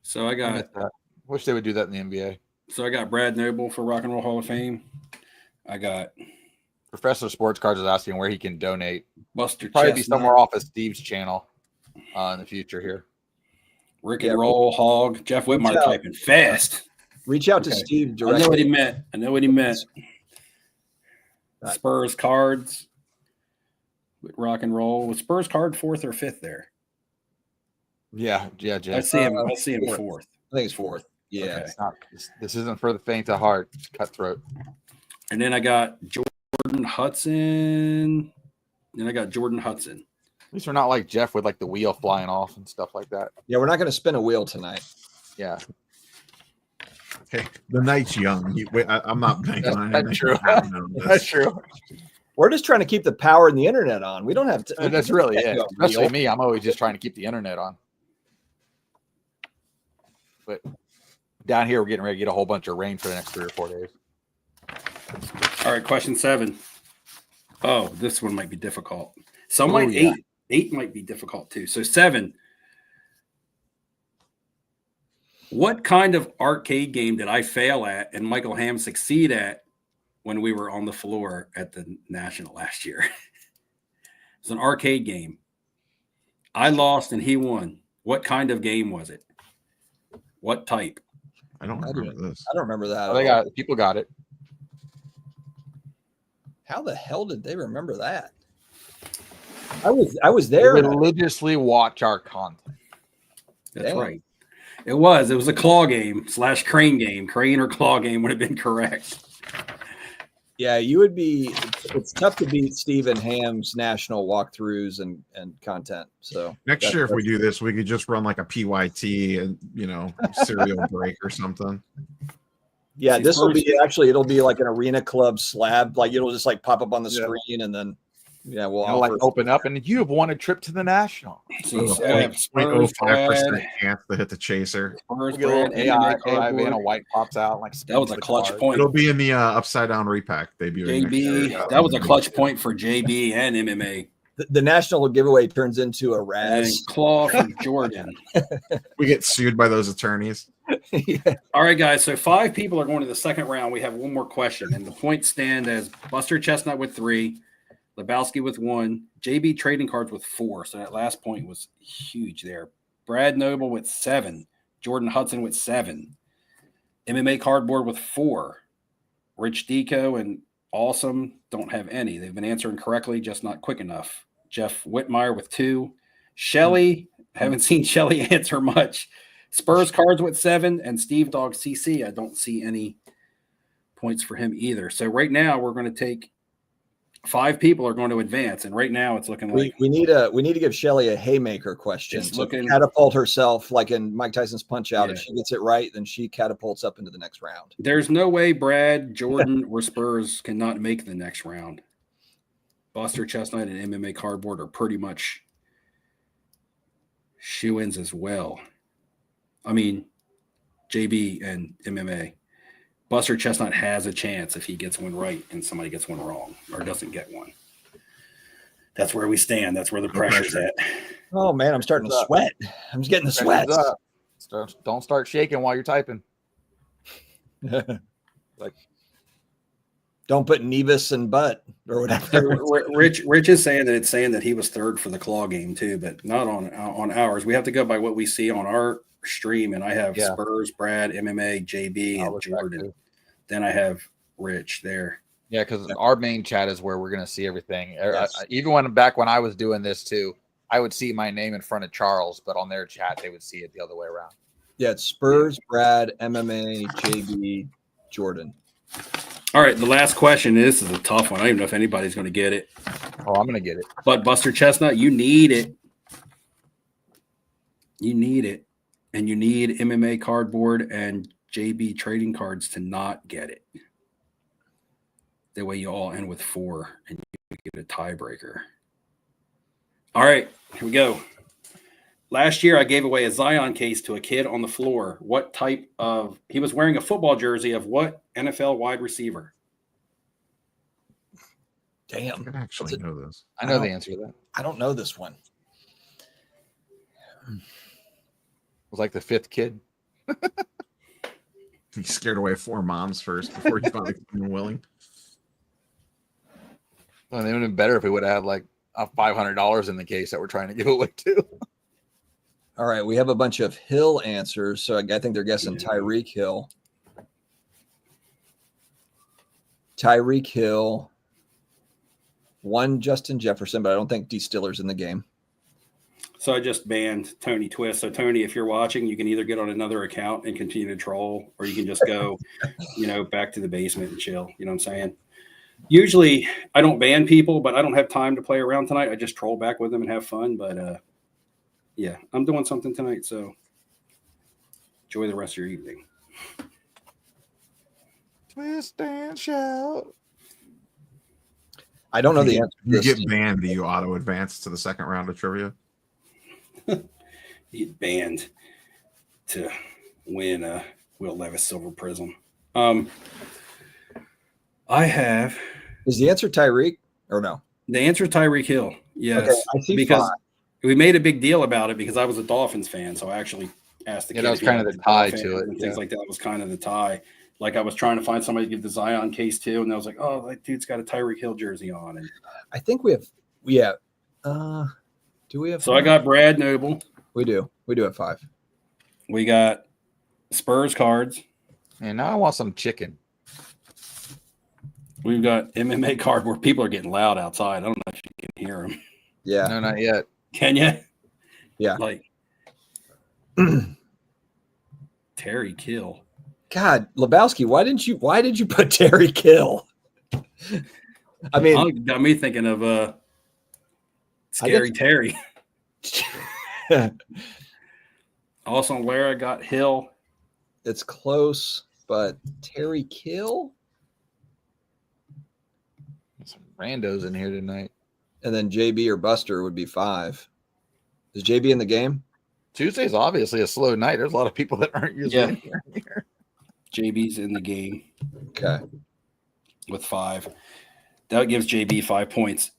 So I got. Wish they would do that in the NBA. So I got Brad Noble for Rock and Roll Hall of Fame. I got Professor Sports Cards is asking where he can donate. Buster Probably Chestnut, be somewhere off of Steve's channel in the future here. Rick and Roll Hog, Jeff Whitmire typing fast. Reach out to Steve directly. I know what he meant. Spurs cards with Rock and Roll. Was Spurs card 4th or 5th there? Yeah, Jeff. I see him 4th. I think it's 4th. Yeah. Okay. This isn't for the faint of heart. It's cutthroat. And then I got Jordan Hudson. At least we're not like Jeff with like the wheel flying off and stuff like that. Yeah, we're not going to spin a wheel tonight. Yeah. Okay, the night's young. I'm not banking on That's anything. true. That's true. We're just trying to keep the power and the internet on. We don't have to. That's really it. Especially me. I'm always just trying to keep the internet on. But down here, we're getting ready to get a whole bunch of rain for the next 3 or 4 days. All right, question 7. Oh, this one might be difficult. Some might 8. 8 might be difficult too. So 7. What kind of arcade game did I fail at and Michael Ham succeed at when we were on the floor at the National last year? It's an arcade game. I lost and he won. What kind of game was it? What type? I don't remember this. I don't remember that. People got it. How the hell did they remember that? I was there. They religiously watch our content. That's right. It was a claw game / crane game. Crane or claw game would have been correct. Yeah, you would be. It's tough to beat Stephen Ham's national walkthroughs and content. So next year, if we do this, we could just run like a PYT and serial break or something. Yeah, this will be it'll be like an arena club slab. Like it'll just like pop up on the screen and then we'll like open up and you have won a trip to the National. 0.05% chance to hit the chaser. We'll get a little AI Vanna White pops out like that was a clutch point. It'll be in the upside down repack debut. JB, that was a clutch point for JB and MMA. The national giveaway turns into a Raz claw for Jordan. We get sued by those attorneys. Yeah. All right, guys. So 5 people are going to the second round. We have one more question, and the points stand as Buster Chestnut with 3, Lebowski with 1, JB trading cards with 4. So that last point was huge there. Brad Noble with 7, Jordan Hudson with 7, MMA cardboard with 4, Rich Deco and Awesome don't have any. They've been answering correctly, just not quick enough. Jeff Whitmire with 2, Shelly, haven't seen Shelly answer much. Spurs cards with 7, and Steve Dog CC. I don't see any points for him either. So right now we're going to take 5 people are going to advance, and right now it's looking like we need to give Shelly a haymaker question. So catapult herself like in Mike Tyson's Punch Out. If she gets it right, then she catapults up into the next round. There's no way Brad, Jordan, or Spurs cannot make the next round. Buster Chestnut and MMA cardboard are pretty much shoe-ins as well. I mean, JB and MMA. Buster Chestnut has a chance if he gets one right and somebody gets one wrong or doesn't get one. That's where we stand. That's where the pressure's at. Oh, man, I'm starting to sweat. I'm just getting the sweats. Don't start shaking while you're typing. Like, don't put Nevis and butt or whatever. Rich is saying that it's saying that he was 3rd for the claw game too, but not on ours. We have to go by what we see on our stream, and I have Spurs, Brad, MMA, JB, and Jordan. Then I have Rich there. Yeah, because our main chat is where we're going to see everything. Yes. Even when I was doing this too, I would see my name in front of Charles, but on their chat they would see it the other way around. Yeah, it's Spurs, Brad, MMA, JB, Jordan. All right, the last question. This is a tough one. I don't even know if anybody's going to get it. Oh, I'm going to get it. But Buster Chestnut, you need it. You need it. And you need MMA cardboard and JB trading cards to not get it. That way you all end with 4 and you get a tiebreaker. All right, here we go. Last year, I gave away a Zion case to a kid on the floor. What type of – he was wearing a football jersey of what NFL wide receiver? Damn. I actually know this. I know the answer to that. I don't know this one. It was like the 5th kid. He scared away 4 moms first before he finally became willing. Well, it would have been better if we would have had like $500 in the case that we're trying to give away too. All right, we have a bunch of Hill answers, so I think they're guessing Tyreek Hill. Tyreek Hill. 1 Justin Jefferson, but I don't think D. Stiller's in the game. So I just banned Tony Twist. So Tony, if you're watching, you can either get on another account and continue to troll, or you can just go, back to the basement and chill. You know what I'm saying? Usually I don't ban people, but I don't have time to play around tonight. I just troll back with them and have fun. But yeah, I'm doing something tonight. So enjoy the rest of your evening. Twist and shout. I don't know the answer. You get banned, do you auto advance to the second round of trivia? You get banned to win a Will Levis Silver Prism. I have. Is the answer Tyreek or no? The answer is Tyreek Hill. Yes. Okay, I see because 5. we made a big deal about it because I was a Dolphins fan. So I actually asked the kid. That was kind of the tie to it. And things like that was kind of the tie. Like I was trying to find somebody to give the Zion case to, and I was like, oh, that dude's got a Tyreek Hill jersey on. And I think we have. Do we have? So 5? I got Brad Noble. We do. We do have 5. We got Spurs cards. And now I want some chicken. We've got MMA cardboard. People are getting loud outside. I don't know if you can hear them. Yeah. No, not yet. Can you? Yeah. Like Terry Kill. God, Lebowski, why did you put Terry Kill? I mean, got me thinking of Scary Terry. Also, Lara got Hill. It's close, but Terry Kill? Some randos in here tonight. And then JB or Buster would be 5. Is JB in the game? Tuesday's obviously a slow night. There's a lot of people that aren't usually in here. JB's in the game. Okay. With 5. That gives JB 5 points.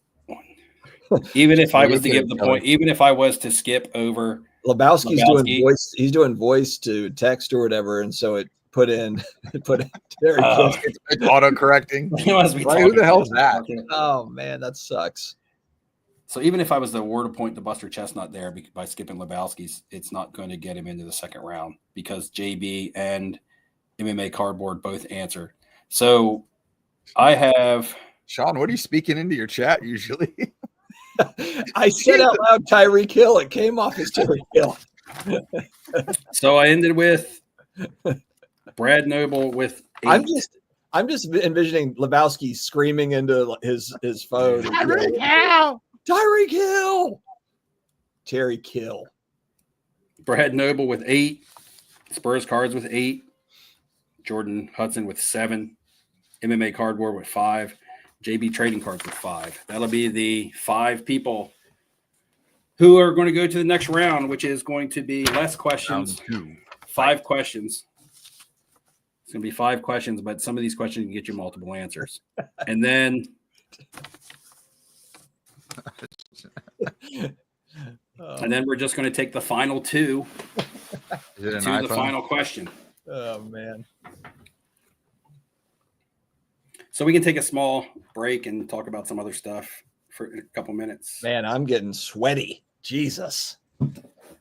Even if I was to give the point, even if I was to skip over Lebowski's doing voice, he's doing voice to text or whatever, and so it put in Terry Kill. It's auto-correcting. Who the hell is that? Oh man, that sucks. So even if I was to award a point to Buster Chestnut there by skipping Lebowski's, it's not going to get him into the second round because JB and MMA Cardboard both answered. So I have Sean. What are you speaking into your chat usually? I said out loud Tyreek Hill. It came off as Tyreek Hill. So I ended with Brad Noble with 8. I'm just envisioning Lebowski screaming into his phone. Tyreek Hill! Tyreek Hill! Terry Kill. Brad Noble with 8. Spurs cards with 8. Jordan Hudson with 7. MMA Cardboard with 5. JB Trading Cards with 5. That'll be the 5 people who are going to go to the next round, which is going to be less questions. 5 questions. It's going to be 5 questions, but some of these questions can get you multiple answers. And then we're just going to take the final 2 Is it an to iPhone? the final question. Oh man. So we can take a small break and talk about some other stuff for a couple minutes. Man, I'm getting sweaty. Jesus.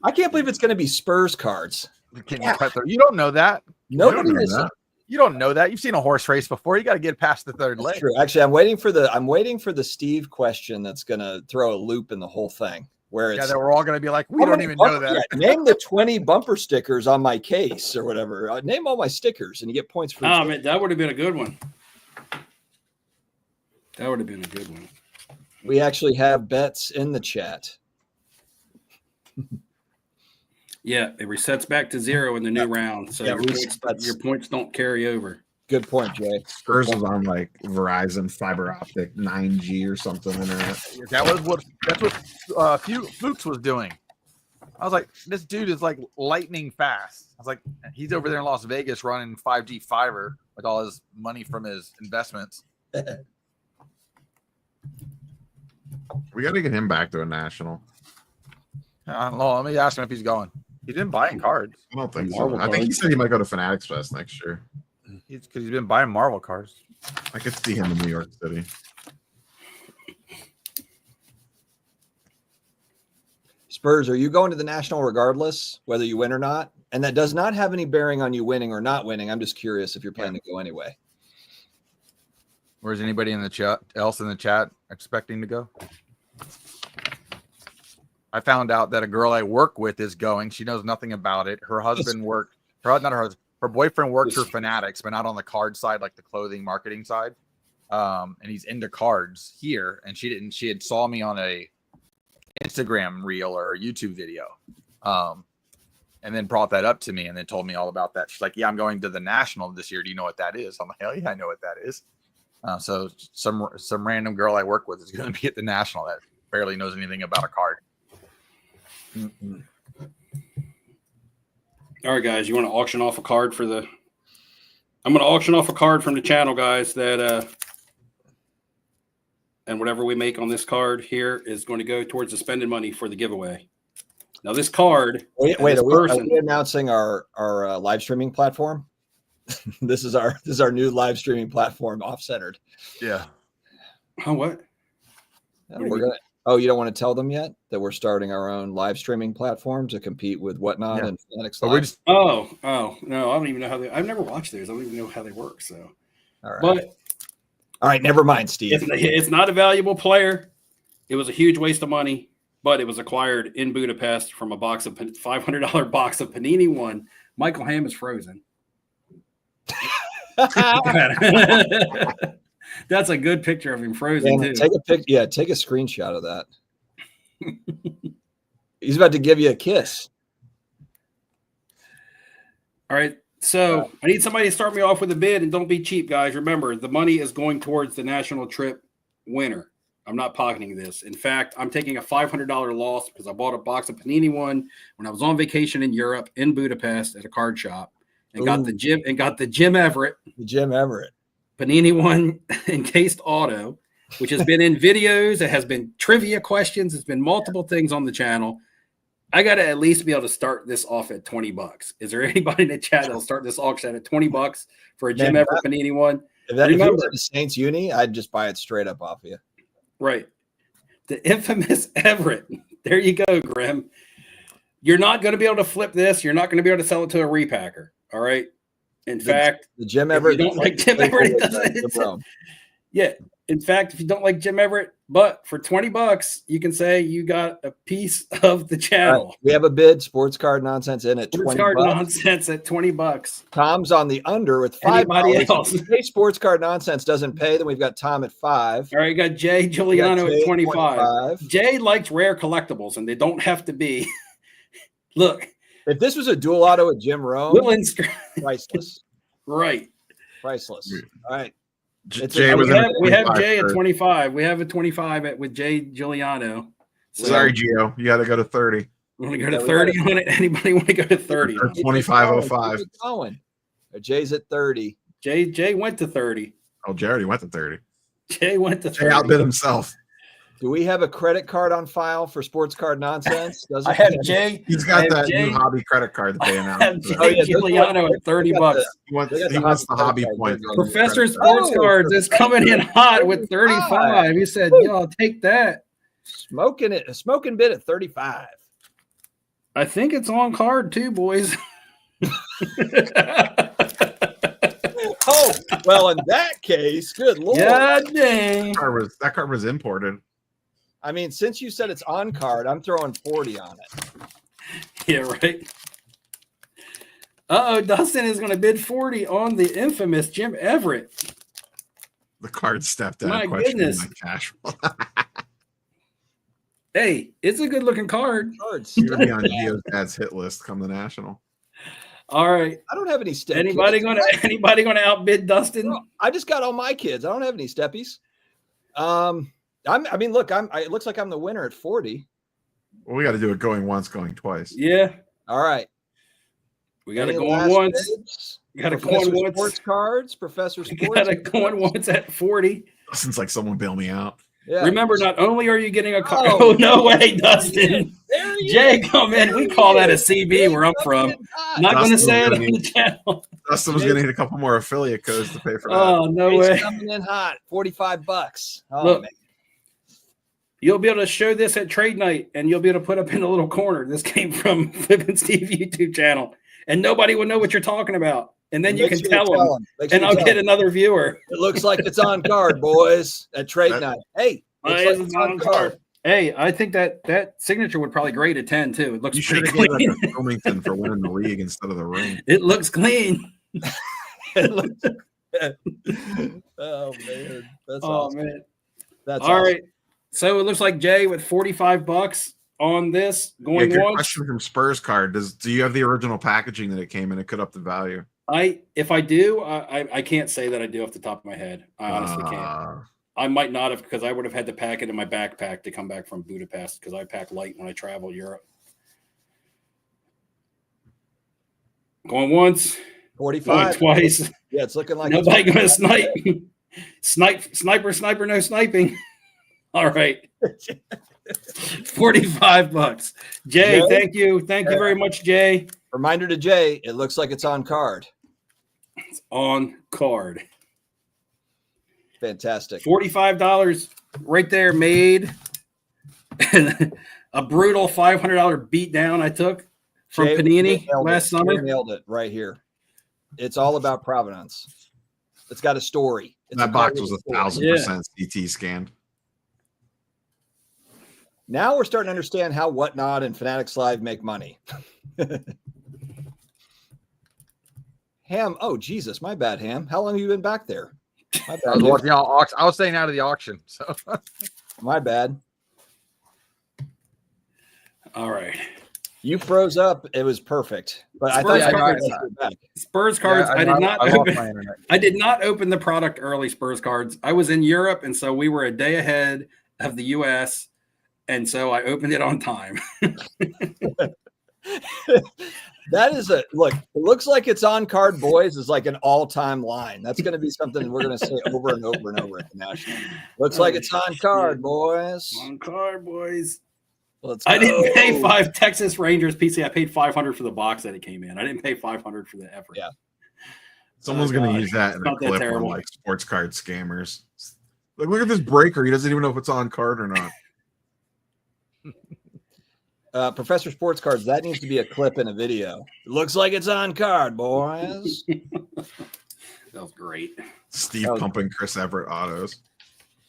I can't believe it's going to be Spurs cards. You don't know that. Nobody knows that. You don't know that. You've seen a horse race before. You got to get past the third That's leg. true. Actually, I'm waiting for the Steve question that's going to throw a loop in the whole thing. where it's that we're all going to be like, we don't even know that. Yeah, name the 20 bumper stickers on my case or whatever. Name all my stickers and you get points for Oh, man, that would have been a good one. That would have been a good one. We actually have bets in the chat. Yeah, it resets back to 0 in the new round. So your points don't carry over. Good point, Jay. Spurs was on like Verizon fiber optic 9G or something. That's what Fuchs was doing. I was like, this dude is like lightning fast. I was like, he's over there in Las Vegas running 5G fiber with all his money from his investments. We got to get him back to a national. I don't know. Let me ask him if he's going. He didn't buy cards. I don't think so. I think he said he might go to Fanatics Fest next year. Because he's been buying Marvel cards. I could see him in New York City. Spurs, are you going to the National regardless, whether you win or not? And that does not have any bearing on you winning or not winning. I'm just curious if you're planning to go anyway. Where's anybody in the chat expecting to go? I found out that a girl I work with is going. She knows nothing about it. Her husband worked. Her boyfriend works for Fanatics, but not on the card side, like the clothing marketing side. And he's into cards here. And she had saw me on a Instagram reel or a YouTube video. And then brought that up to me and then told me all about that. She's like, yeah, I'm going to the National this year. Do you know what that is? I'm like, hell yeah, I know what that is. So some random girl I work with is going to be at the National that barely knows anything about a card. Mm-hmm. All right, guys, you want to auction off a card for the – I'm going to auction off a card from the channel, guys, that and whatever we make on this card here is going to go towards the spending money for the giveaway. Now, this card – Wait, are we announcing our live streaming platform? This is our new live streaming platform, Off-Centered. Yeah. Oh, what? You don't want to tell them yet that we're starting our own live streaming platform to compete with Whatnot and Fanatics Live? No, I don't even know how I've never watched those. I don't even know how they work. So, all right. But all right, never mind, Steve. It's not a valuable player. It was a huge waste of money, but it was acquired in Budapest from a box of $500 box of Panini One. Michael Hamm is frozen. That's a good picture of him frozen too. Take a screenshot of that. He's about to give you a kiss. All right, so I need somebody to start me off with a bid, and don't be cheap, guys. Remember, the money is going towards the national trip winner. I'm not pocketing this. In fact, I'm taking a $500 loss because I bought a box of Panini One when I was on vacation in Europe in Budapest at a card shop and got the Jim Everett. The Jim Everett. Panini One encased auto, which has been in videos. It has been trivia questions. It's been multiple things on the channel. I got to at least be able to start this off at $20. Is there anybody in the chat that'll start this auction at $20 for a Jim Everett Panini One? If it was the Saints uni, I'd just buy it straight up off of you. Right. The infamous Everett. There you go, Grim. You're not going to be able to flip this. You're not going to be able to sell it to a repacker. All right. In fact, the Jim Everett. You don't like Jim Everett. Yeah. In fact, if you don't like Jim Everett, but for $20, you can say you got a piece of the channel. Right. We have a bid. Sports card nonsense in at $20. Sports card nonsense at $20. Tom's on the under with $5. If sports card nonsense doesn't pay, then we've got Tom at $5. All right, you got Jay Giuliano at 25. Jay likes rare collectibles, and they don't have to be. Look. If this was a dual auto at Jim Rome, priceless. Right. Priceless. All right. Jay we have Jay at 25. We have a 25 with Jay Giuliano. So, sorry, Gio. You got to go to 30. Want to go to 30 on it? Anybody want to go to 30? 25.05. Jay's at 30. Jay went to 30. Oh, Jay already went to 30. Jay went to 30. Jay outbid himself. Do we have a credit card on file for sports card nonsense? I have Jay. He's got that new hobby credit card that they announced. Jay Giuliano at $30. He wants the hobby point. Professor Sports Cards is coming in hot with 35. He said, "Yo, I'll take that." Smoking bid at 35. I think it's on card too, boys. Oh, well, in that case, good Lord. God dang. That card was imported. I mean, since you said it's on card, I'm throwing 40 on it. Yeah, right. Uh-oh, Dustin is going to bid 40 on the infamous Jim Everett. The card stepdad My question. goodness. My cash. Hey, it's a good-looking card. Cards. You're gonna be on Gio's dad's hit list come the national. All right. I don't have any step Anybody kids. gonna outbid Dustin? No, I just got all my kids. I don't have any steppies. I mean, look, it looks like I'm the winner at 40. Well, we got to do it going once, going twice. Yeah. All right. We got to Any go on last once. bids? We got to go Professor on once. Sports cards, Professor We Sports. got to go on once at 40. Dustin's like, someone bail me out. Yeah. Remember, not only are you getting a card. Oh, Oh, no way, Dustin. There he Jay, is. come in. We call that a CB where I'm from. Not going to Dustin's say it gonna on the channel. Dustin was going to need a couple more affiliate codes to pay for that. Oh, no He's way. coming in hot. $45. Oh, Look, man. you'll be able to show this at trade night, and you'll be able to put up in a little corner. This came from Flippin' Steve YouTube channel, and nobody will know what you're talking about. And then you Make can sure you tell them, Make sure and you I'll tell get them. another viewer. It looks like it's on card, boys, at trade That- night. Hey, looks Why like is it it's not on on card. card? Hey, I think that signature would probably grade a 10 too. It looks You should pretty have given clean. it to Wilmington for winning the league instead of the ring. It looks clean. It looks- oh man, that's awesome. Man. That's All awesome. right. So it looks like Jay with $45 on this Yeah, going good once. question from Spurs card. Do you have the original packaging that it came in? It could up the value. If I do, I can't say that I do off the top of my head. I honestly can't. I might not have, because I would have had to pack it in my backpack to come back from Budapest, because I pack light when I travel Europe. Going once, going 45. twice. Yeah, it's looking like Nobody going to snipe. Sniper, no sniping. All right. $45. Jay, Jay? thank you. Thank you very much, Jay. Reminder to Jay, it looks like it's on card. It's on card. Fantastic. $45 right there made. A brutal $500 beat down I took from Jay, Panini you nailed last it. summer. You nailed it right here. It's all about provenance. It's got a story. It's That a box card was with a story. 1,000% CT scanned. Now we're starting to understand how Whatnot and Fanatics Live make money. Ham. Oh, Jesus. My bad, Ham. How long have you been back there? My I bad. was dude. watching y'all I was staying out of the auction. So My bad. All right. You froze up. It was perfect. But I Spurs thought cards. you were back. Spurs cards. Yeah, I did not lost open. my internet. I did not open the product early. Spurs cards. I was in Europe, and so we were a day ahead of the U.S. And so I opened it on time. That is a look. It looks like it's on card, boys. Is like an all-time line. That's going to be something we're going to say over and over and over at the national. Looks like it's on card, boys. On card, boys. Let's. I didn't go. pay $5 Texas Rangers PC. I paid $500 for the box that it came in. I didn't pay $500 for the effort. Yeah. Someone's Oh, going to God. use that in a Not that clip on terrible. like sports card scammers. Like, look at this breaker. He doesn't even know if it's on card or not. Professor Sports Cards. That needs to be a clip in a video. It looks like it's on card, boys. That was great. Steve Oh. pumping Chris Everett autos.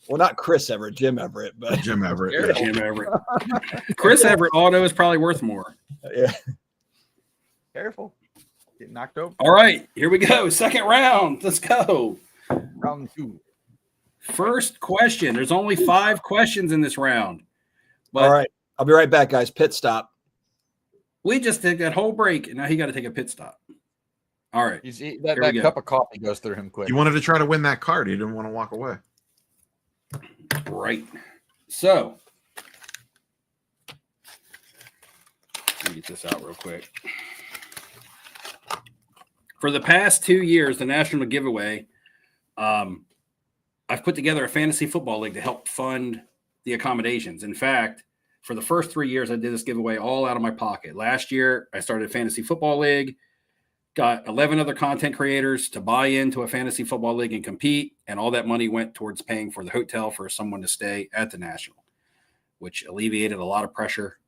Well, not Chris Everett, Jim Everett, but Jim Everett. Yeah. yeah. Jim Everett. Chris Everett auto is probably worth more. yeah. Careful. Get knocked over. All right, here we go. Second round. Let's go. Round 2. First question. There's only 5 questions in this round. But All right. I'll be right back, guys. Pit stop. we just took that whole break, and now he got to take a pit stop. All right. You see Here that we go. cup of coffee goes through him quick. He wanted to try to win that card. He didn't want to walk away. Right. So, let me get this out real quick. For the past 2 years, the National Giveaway, I've put together a fantasy football league to help fund the accommodations. In fact, for the first 3 years, I did this giveaway all out of my pocket. Last year, I started a fantasy football league, got 11 other content creators to buy into a fantasy football league and compete. And all that money went towards paying for the hotel for someone to stay at the National, which alleviated a lot of pressure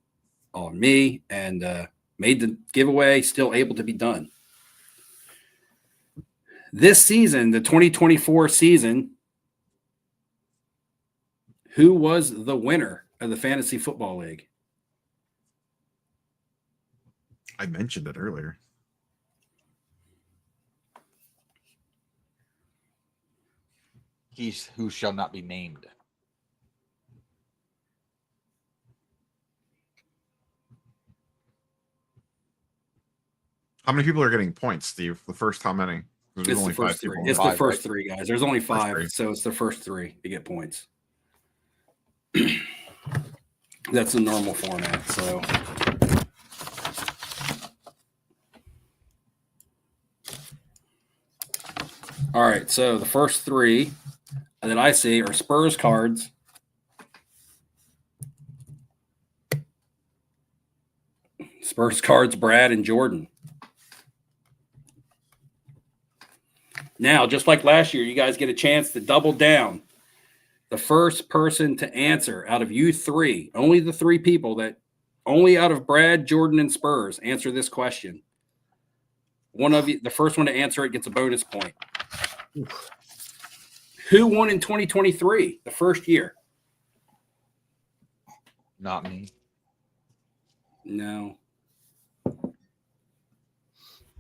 on me and made the giveaway still able to be done. This season, the 2024 season, who was the winner of the Fantasy Football League? I mentioned it earlier. He's who shall not be named. How many people are getting points, Steve? The first how many? It's the first three. It's the first three, guys. There's only five, so it's the first three to get points. That's the normal format. So, all right. So the first three that I see are Spurs cards, Brad and Jordan. Now, just like last year, you guys get a chance to double down. The first person to answer out of you three, only the three people that only out of Brad, Jordan, and Spurs answer this question. One of you, the first one to answer it gets a bonus point. Oof. Who won in 2023, the first year? Not me. No.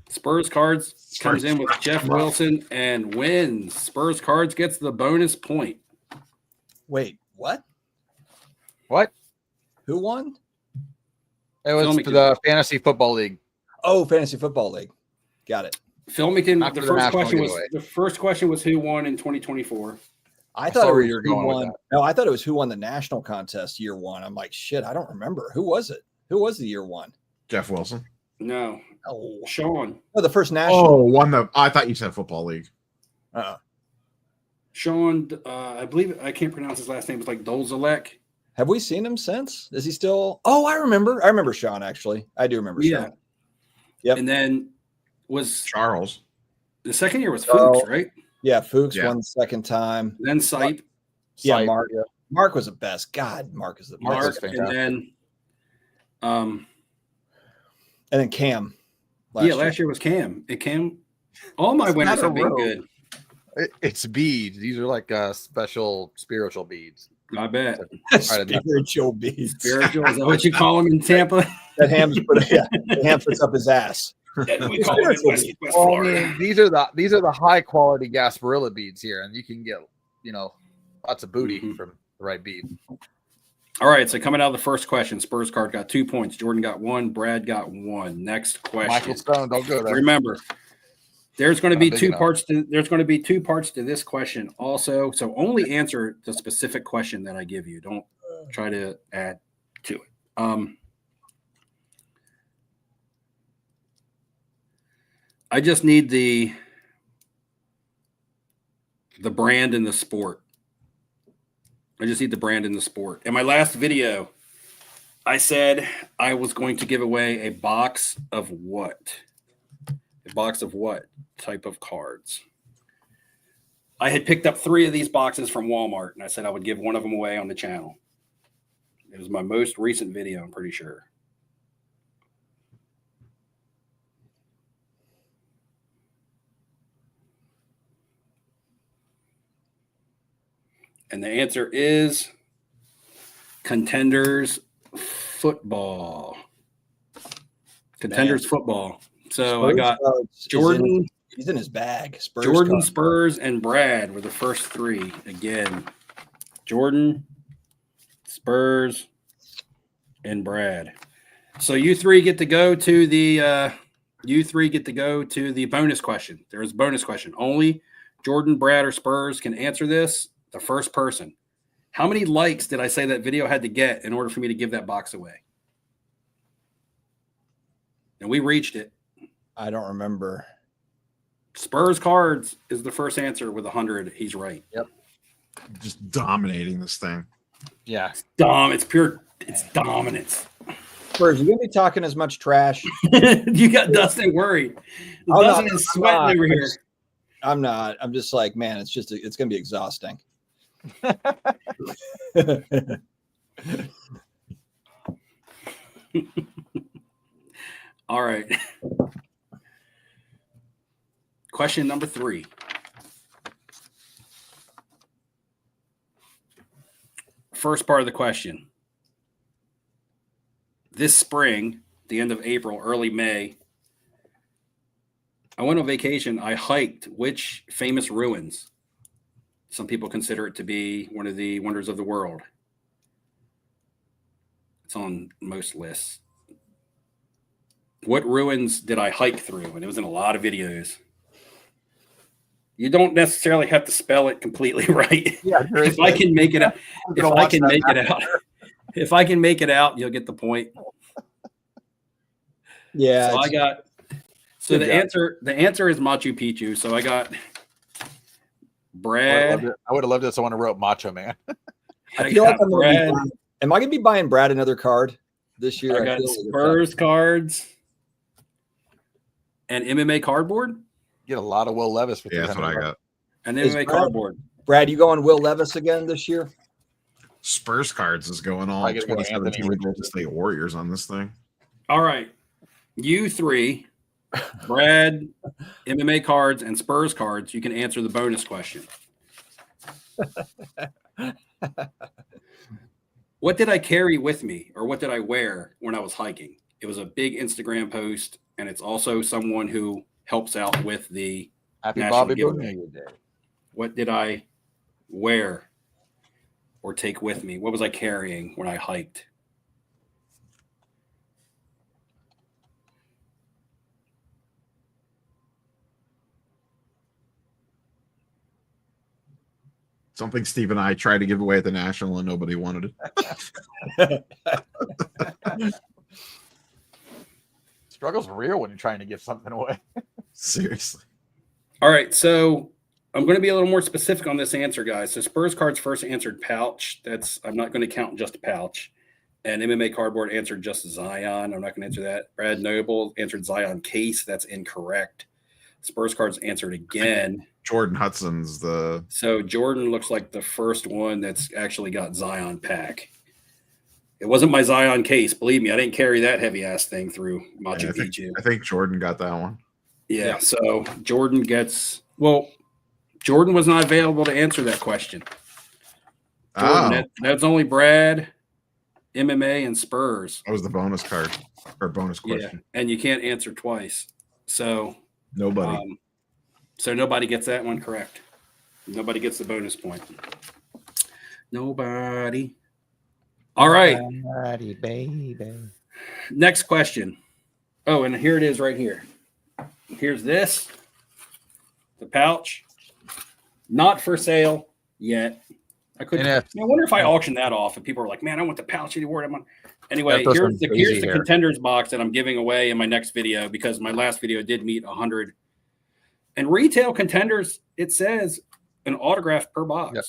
Spurs cards comes in with Jeff Wilson and wins. Spurs cards gets the bonus point. Wait, what? What? Who won? It was for the Fantasy Football League. Oh, Fantasy Football League. Got it. Filmington. The first question was who won in 2024. I thought it was who won. No, I thought it was who won the national contest year one. I'm like, shit, I don't remember. Who was it? Who was the year one? Jeff Wilson. No. Oh, Sean. Oh, the first national. Oh, one that I thought you said Football League. Sean, I believe I can't pronounce his last name. It's like Dolzalek. Have we seen him since? Is he still? Oh, I remember Sean, actually. I do remember Sean. Yep. And then was Charles. The second year was Fuchs, right? Yeah, Fuchs won the second time. Then Sipe. Yeah, Mark. Yeah. Mark was the best. God, Mark is the best. Mark, and then Cam. Last year was Cam. And Cam, all my winners have been good. It's beads. These are like special spiritual beads. I bet. Spiritual beads. Spiritual, is that what you call them in Tampa? That Ham puts up his ass. We call it West well, I mean, these are the high quality Gasparilla beads here, and you can get lots of booty from the right bead. All right, so coming out of the first question, Spurs card got 2 points. Jordan got 1. Brad got 1. Next question. Michael Stone, don't go there. Remember, there's going to be two parts to this question also. So only answer the specific question that I give you. Don't try to add to it. I just need the brand and the sport. I just need the brand and the sport. In my last video, I said I was going to give away a box of what? A box of what type of cards? I had picked up 3 of these boxes from Walmart, and I said I would give one of them away on the channel. It was my most recent video, I'm pretty sure. And the answer is Contenders Football. Contenders Football. So Spurs, I got Jordan. He's in his bag. Jordan, Spurs, and Brad were the first 3. Again, Jordan, Spurs, and Brad. So you 3 get to go to the bonus question. There's a bonus question. Only Jordan, Brad, or Spurs can answer this. The first person. How many likes did I say that video had to get in order for me to give that box away? And we reached it. I don't remember. Spurs cards is the first answer with 100. He's right. Yep. Just dominating this thing. Yeah. It's pure. It's dominance. Spurs, you gonna be talking as much trash? You got Dustin worried. Dustin is sweating over here. I'm not. I'm just like, man, it's going to be exhausting. All right. Question number 3. First part of the question. this spring, the end of April, early May, I went on vacation. I hiked which famous ruins? Some people consider it to be one of the wonders of the world. It's on most lists. What ruins did I hike through? And it was in a lot of videos. You don't necessarily have to spell it completely right. Yeah, if I can make it out, if I can make it out, you'll get the point. Yeah. So I got. So the answer is Machu Picchu. So I got Brad. I would have loved it if someone wrote Macho Man. I feel like am I going to be buying Brad another card this year? I got Spurs cards and MMA cardboard. Get a lot of Will Levis. Yeah, that's what I got. And MMA cardboard. Brad, you going Will Levis again this year? Spurs cards is going all 2017 Golden State Warriors on this thing. All right. You three, Brad, MMA cards, and Spurs cards, you can answer the bonus question. What did I carry with me, or what did I wear when I was hiking? It was a big Instagram post, and it's also someone who helps out with the Happy National Bobby Giveaway. Bonilla Day. What did I wear or take with me? What was I carrying when I hiked? Something Steve and I tried to give away at the National and nobody wanted it. Struggle's real when you're trying to give something away. Seriously. All right, so I'm going to be a little more specific on this answer, guys. So Spurs cards first answered pouch. I'm not going to count just a pouch. And MMA cardboard answered just Zion. I'm not going to answer that. Brad Noble answered Zion case. That's incorrect. Spurs cards answered again. Jordan Hudson's the. So Jordan looks like the first one that's actually got Zion pack. It wasn't my Zion case. Believe me, I didn't carry that heavy ass thing through Machu Picchu. I think Jordan got that one. Yeah. So Jordan gets. Well, Jordan was not available to answer that question. Jordan, that's only Brad, MMA, and Spurs. That was the bonus card or bonus question. Yeah, and you can't answer twice. So nobody. So nobody gets that one correct. Nobody gets the bonus point. Nobody. All right. Nobody, baby. Next question. Oh, and here it is right here. Here's this. The pouch. Not for sale yet. I couldn't. I wonder if I auction that off and people are like, man, I want the pouch anymore. Anyway, here's the contenders box that I'm giving away in my next video because my last video did meet 100. And retail contenders, it says an autograph per box. Yep.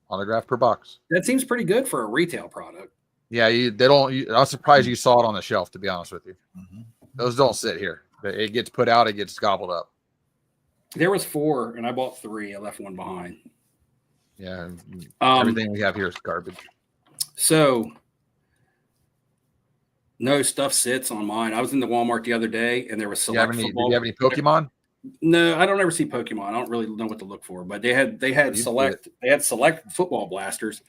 Autograph per box. That seems pretty good for a retail product. Yeah, I'm surprised you saw it on the shelf, to be honest with you. Mm-hmm. Those don't sit here. It gets put out, it gets gobbled up. There was 4, and I bought 3. I left one behind. Yeah, everything we have here is garbage. So, no stuff sits on mine. I was in the Walmart the other day, and there was select football. Did you have any Pokemon? No, I don't ever see Pokemon. I don't really know what to look for, but they had select football blasters,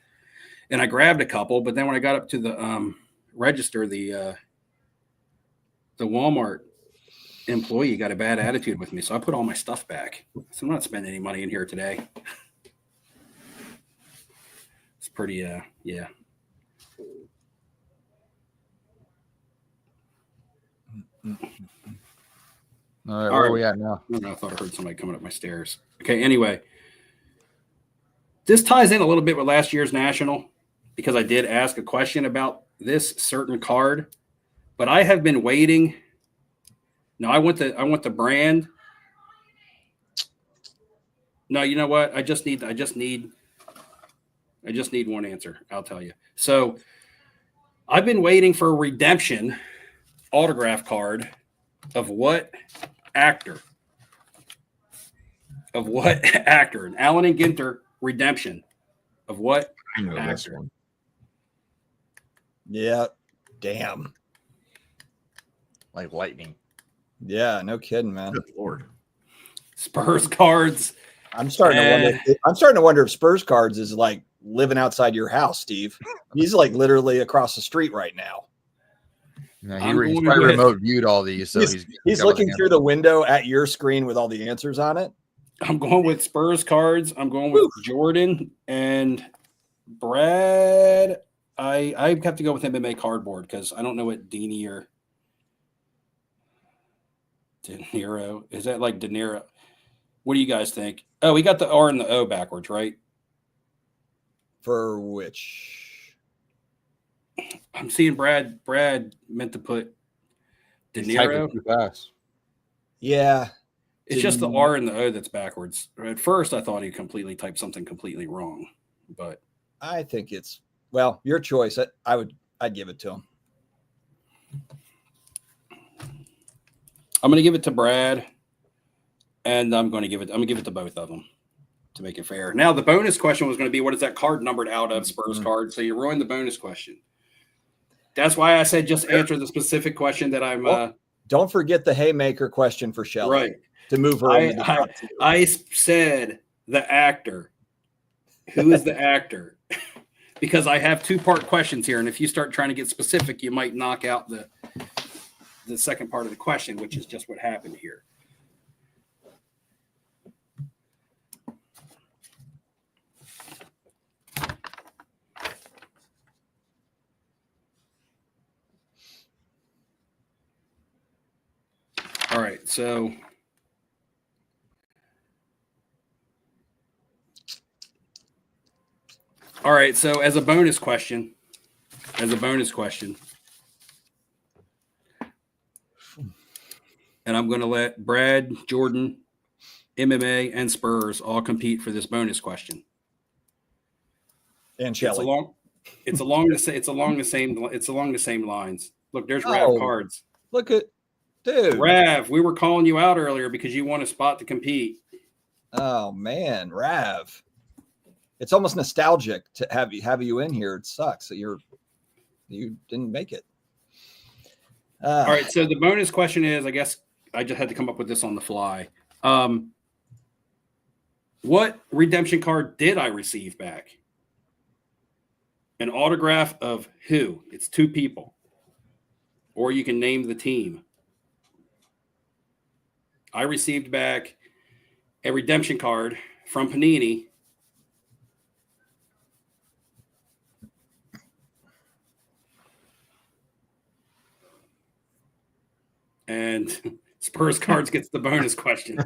and I grabbed a couple. But then when I got up to the register, the Walmart employee got a bad attitude with me, so I put all my stuff back. So I'm not spending any money in here today. It's pretty, yeah. All right, where are we at now? I thought I heard somebody coming up my stairs. Okay, anyway. This ties in a little bit with last year's National because I did ask a question about this certain card, but I have been waiting. No, I want the brand. No, you know what? I just need one answer. I'll tell you. So I've been waiting for a redemption autograph card of what actor? Of what actor? An Allen and Ginter redemption of what I know actor? This one. Yeah. Damn. Like lightning. Yeah, no kidding, man. Good Lord. Spurs cards. I'm starting to wonder if Spurs cards is like living outside your house, Steve. He's like literally across the street right now. No, he's probably remote viewed all these, so he's looking through the window at your screen with all the answers on it. I'm going with Spurs cards. I'm going with Jordan and Brad. I have to go with MMA cardboard because I don't know what Dini or De Niro is. That like De Niro? What do you guys think? Oh, we got the R and the O backwards, right? For which? I'm seeing Brad meant to put De Niro. Too fast. Yeah. It's just the R and the O that's backwards. At first, I thought he completely typed something completely wrong, but I think it's your choice. I'd give it to him. I'm going to give it to Brad, and I'm going to give it to both of them to make it fair. Now, the bonus question was going to be, what is that card numbered out of, Spurs card? So you ruined the bonus question. That's why I said just answer the specific question that I'm. Don't forget the haymaker question for Shelly. Right. To move her. I said the actor. Who is the actor? Because I have 2-part questions here, and if you start trying to get specific, you might knock out the second part of the question, which is just what happened here. All right, so as a bonus question, and I'm going to let Brad, Jordan, MMA, and Spurs all compete for this bonus question. And Shelly. It's along the same lines. Look, there's Rav cards. Look at dude. Rav, we were calling you out earlier because you won a spot to compete. Oh man, Rav. It's almost nostalgic to have you in here. It sucks that you didn't make it. All right, so the bonus question is, I guess I just had to come up with this on the fly. What redemption card did I receive back? An autograph of who? It's 2 people. Or you can name the team. I received back a redemption card from Panini. And Spurs cards gets the bonus question.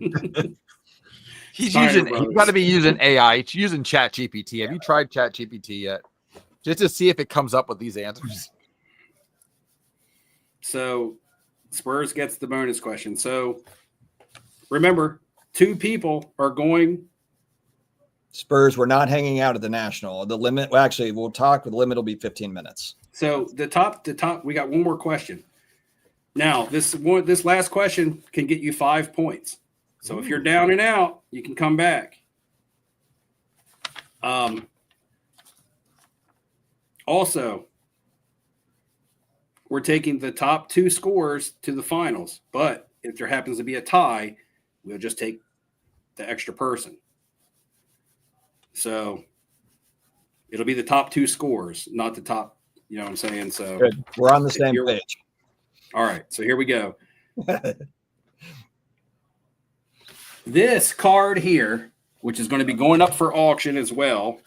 He's got to be using AI. He's using ChatGPT. Have you tried ChatGPT yet? Just to see if it comes up with these answers. So Spurs gets the bonus question. So remember, 2 people are going. Spurs, we're not hanging out at the National. The limit, well, actually, we'll talk. The limit will be 15 minutes. So the top, we got one more question. Now, this last question can get you 5 points. So if you're down and out, you can come back. Also, we're taking the top 2 scores to the finals. But if there happens to be a tie, we'll just take the extra person. So it'll be the top 2 scores, not the top, you know what I'm saying? So good. We're on the same page. All right, so here we go. This card here, which is going to be going up for auction as well.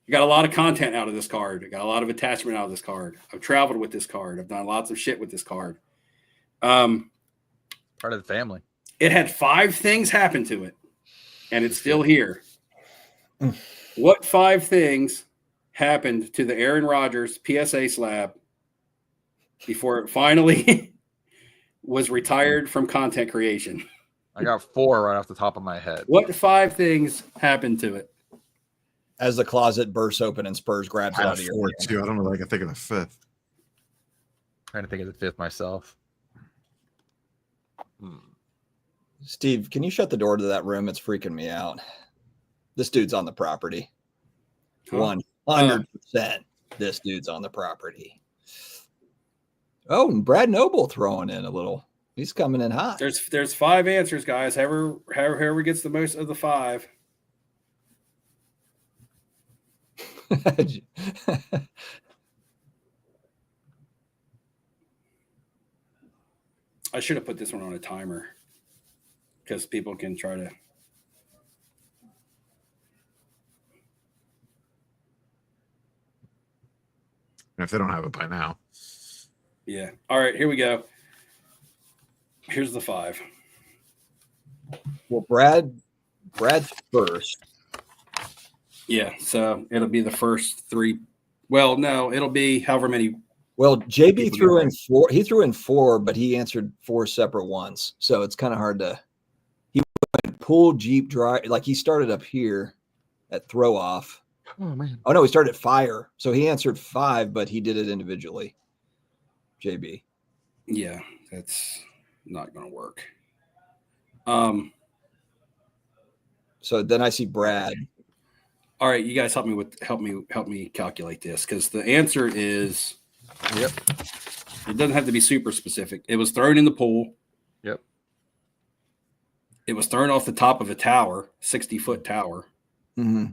You got a lot of content out of this card. I got a lot of attachment out of this card. I've traveled with this card. I've done lots of shit with this card. Part of the family. It had 5 things happen to it, and it's still here. What 5 things happened to the Aaron Rodgers PSA slab before it finally was retired from content creation? I got 4 right off the top of my head. What 5 things happened to it? As the closet bursts open and Spurs grabs it out of your hand. Too. I don't know if I can think of the 5th. Trying to think of the 5th myself. Steve, can you shut the door to that room? It's freaking me out. This dude's on the property. 100%. This dude's on the property. Oh, and Brad Noble throwing in a little. He's coming in hot. There's 5 answers, guys. Whoever gets the most of the 5. I should have put this one on a timer because people can try to. If they don't have it by now. Yeah. All right, here we go. Here's the 5. Well, Brad's first. Yeah, so it'll be the first 3. Well, no, it'll be however many. Well, JB threw in 4. He threw in 4, but he answered 4 separate ones. So it's kind of hard to. He went pool, Jeep, dry. Like he started up here at throw off. Oh man. Oh no, he started at fire. So he answered 5, but he did it individually. JB. Yeah, that's not going to work. So then I see Brad. All right, you guys help me calculate this because the answer is. Yep. It doesn't have to be super specific. It was thrown in the pool. Yep. It was thrown off the top of a tower, 60-foot tower. Mm-hmm.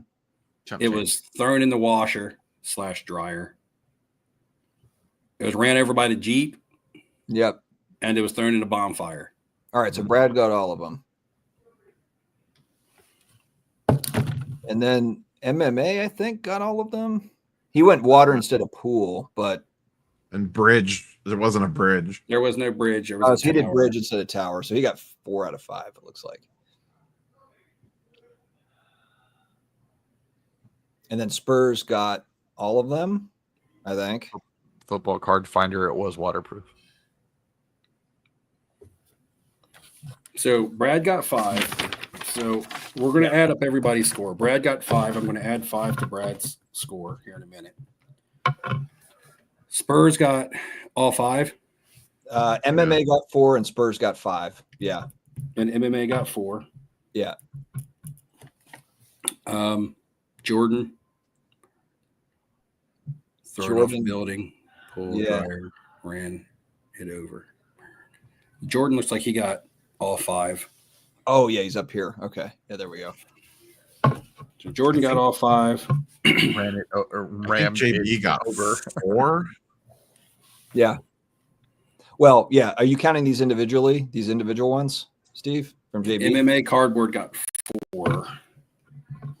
It was thrown in the washer/dryer. It was ran over by the Jeep. Yep. And it was thrown in a bonfire. All right, so Brad got all of them. And then MMA, I think, got all of them. He went water instead of pool, but And bridge, there wasn't a bridge. There was no bridge. There was so he did bridge instead of tower. So he got 4 out of 5, it looks like. And then Spurs got all of them, I think. Football card finder, it was waterproof. So Brad got 5. So we're going to add up everybody's score. Brad got 5. I'm going to add 5 to Brad's score here in a minute. Spurs got all 5. MMA got 4 and Spurs got 5. Yeah. And MMA got 4. Yeah. Jordan. Throw it off the building. Pulled dryer, ran it over. Jordan looks like he got all 5. Oh, yeah, he's up here. Okay. Yeah, there we go. So Jordan got all 5. Ran it or rammed JB got over 4. Yeah. Well, yeah. Are you counting these individually? These individual ones, Steve, from JB? MMA cardboard got 4.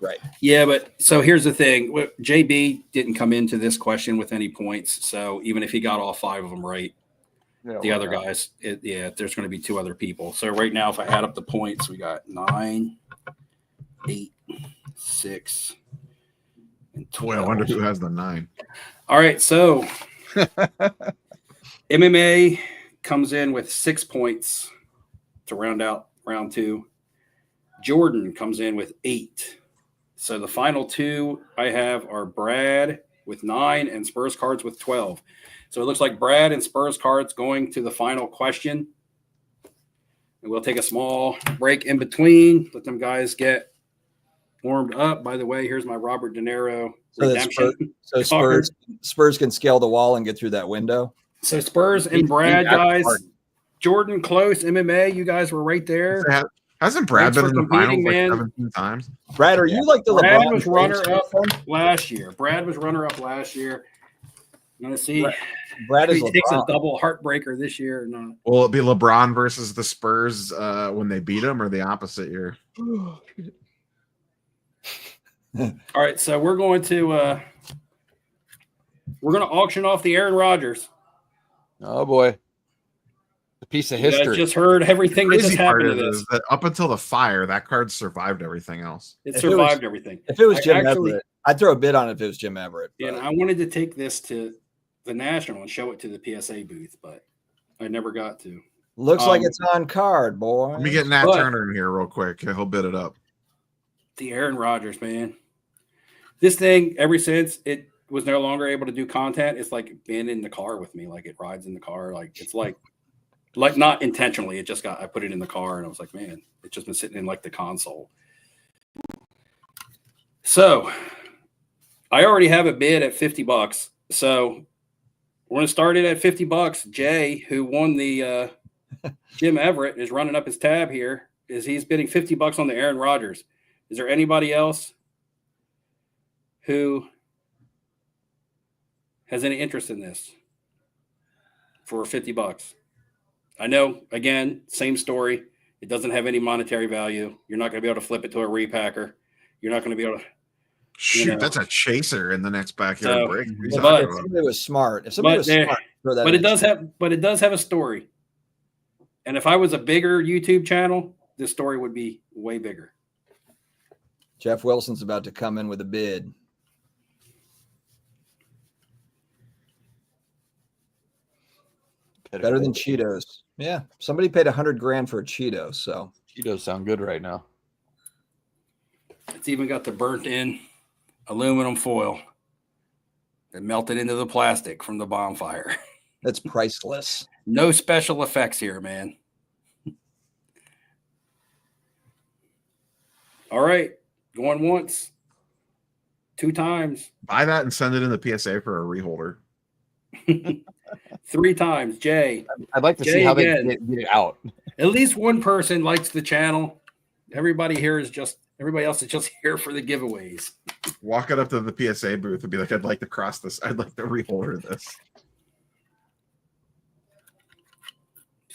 Right. Yeah, but so here's the thing. JB didn't come into this question with any points. So even if he got all 5 of them right, the other guys, there's going to be 2 other people. So right now, if I add up the points, we got 9, 8, 6, and 12. Boy, I wonder who has the 9. All right, so MMA comes in with 6 points to round out round 2. Jordan comes in with 8. So the final 2 I have are Brad with 9 and Spurs Cards with 12. So it looks like Brad and Spurs Cards going to the final question. And we'll take a small break in between. Let them guys get warmed up. By the way, here's my Robert De Niro redemption. So Spurs can scale the wall and get through that window. So Spurs and Brad, guys. Jordan, close, MMA. You guys were right there. Hasn't Brad been in the finals like man. 17 times? Brad, are you like the Brad LeBron was runner-up last year. Brad was runner-up last year. I'm going to see Brad if is he takes a LeBron. double heartbreaker this year or not. Will it be LeBron versus the Spurs when they beat them, or the opposite year? All right, so we're going to auction off the Aaron Rodgers. Oh boy. A piece of You guys history. just heard everything that just Crazy part happened to is this. that up until the fire, that card survived everything else. It If it survived was- everything. If it was Jim Actually- Everett, I'd throw a bid on it if it was Jim Everett. And but- I wanted to take this to the National and show it to the PSA booth, but I never got to. Looks like Um, it's on card, boy. Let me get Nat But- Turner in here real quick. He'll bid it up. The Aaron Rodgers, man. This thing, ever since it was no longer able to do content, it's like being in the car with me. Like it rides in the car. Like it's like not intentionally. It just I put it in the car and I was like, man, it's just been sitting in like the console. So I already have a bid at $50. So we're going to start it at $50. Jay, who won the Jim Everett, is running up his tab here. He's bidding $50 on the Aaron Rodgers. Is there anybody else who has any interest in this for $50? I know, again, same story. It doesn't have any monetary value. You're not going to be able to flip it to a repacker. You're not going to be able to. Shoot, that's a chaser in the next backyard break. If somebody was smart, but it does have a story. And if I was a bigger YouTube channel, this story would be way bigger. Jeff Wilson's about to come in with a bid. Better than Cheetos. Yeah, somebody paid $100,000 for a Cheeto. So Cheetos sound good right now. It's even got the burnt-in aluminum foil that melted into the plastic from the bonfire. That's priceless. No special effects here, man. All right, going once, 2 times. Buy that and send it in the PSA for a reholder. 3 times, Jay. I'd like to see how they get it out. At least one person likes the channel. Everybody else is just here for the giveaways. Walk it up to the PSA booth and be like, I'd like to cross this. I'd like to reholder this.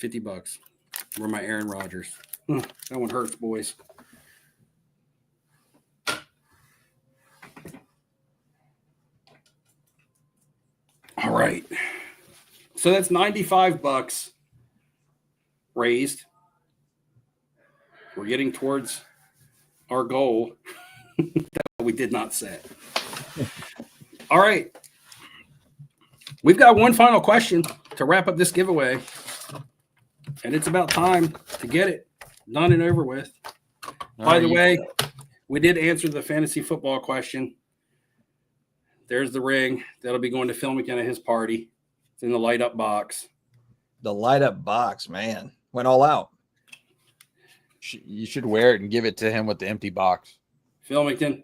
$50. We're my Aaron Rodgers. That one hurts, boys. All right. So that's $95 raised. We're getting towards our goal that we did not set. All right. We've got one final question to wrap up this giveaway. And it's about time to get it done and over with. By the way, we did answer the fantasy football question. There's the ring. That'll be going to Phil McKenna at his party. It's in the light up box. The light up box, man. Went all out. You should wear it and give it to him with the empty box. Phil McKenna,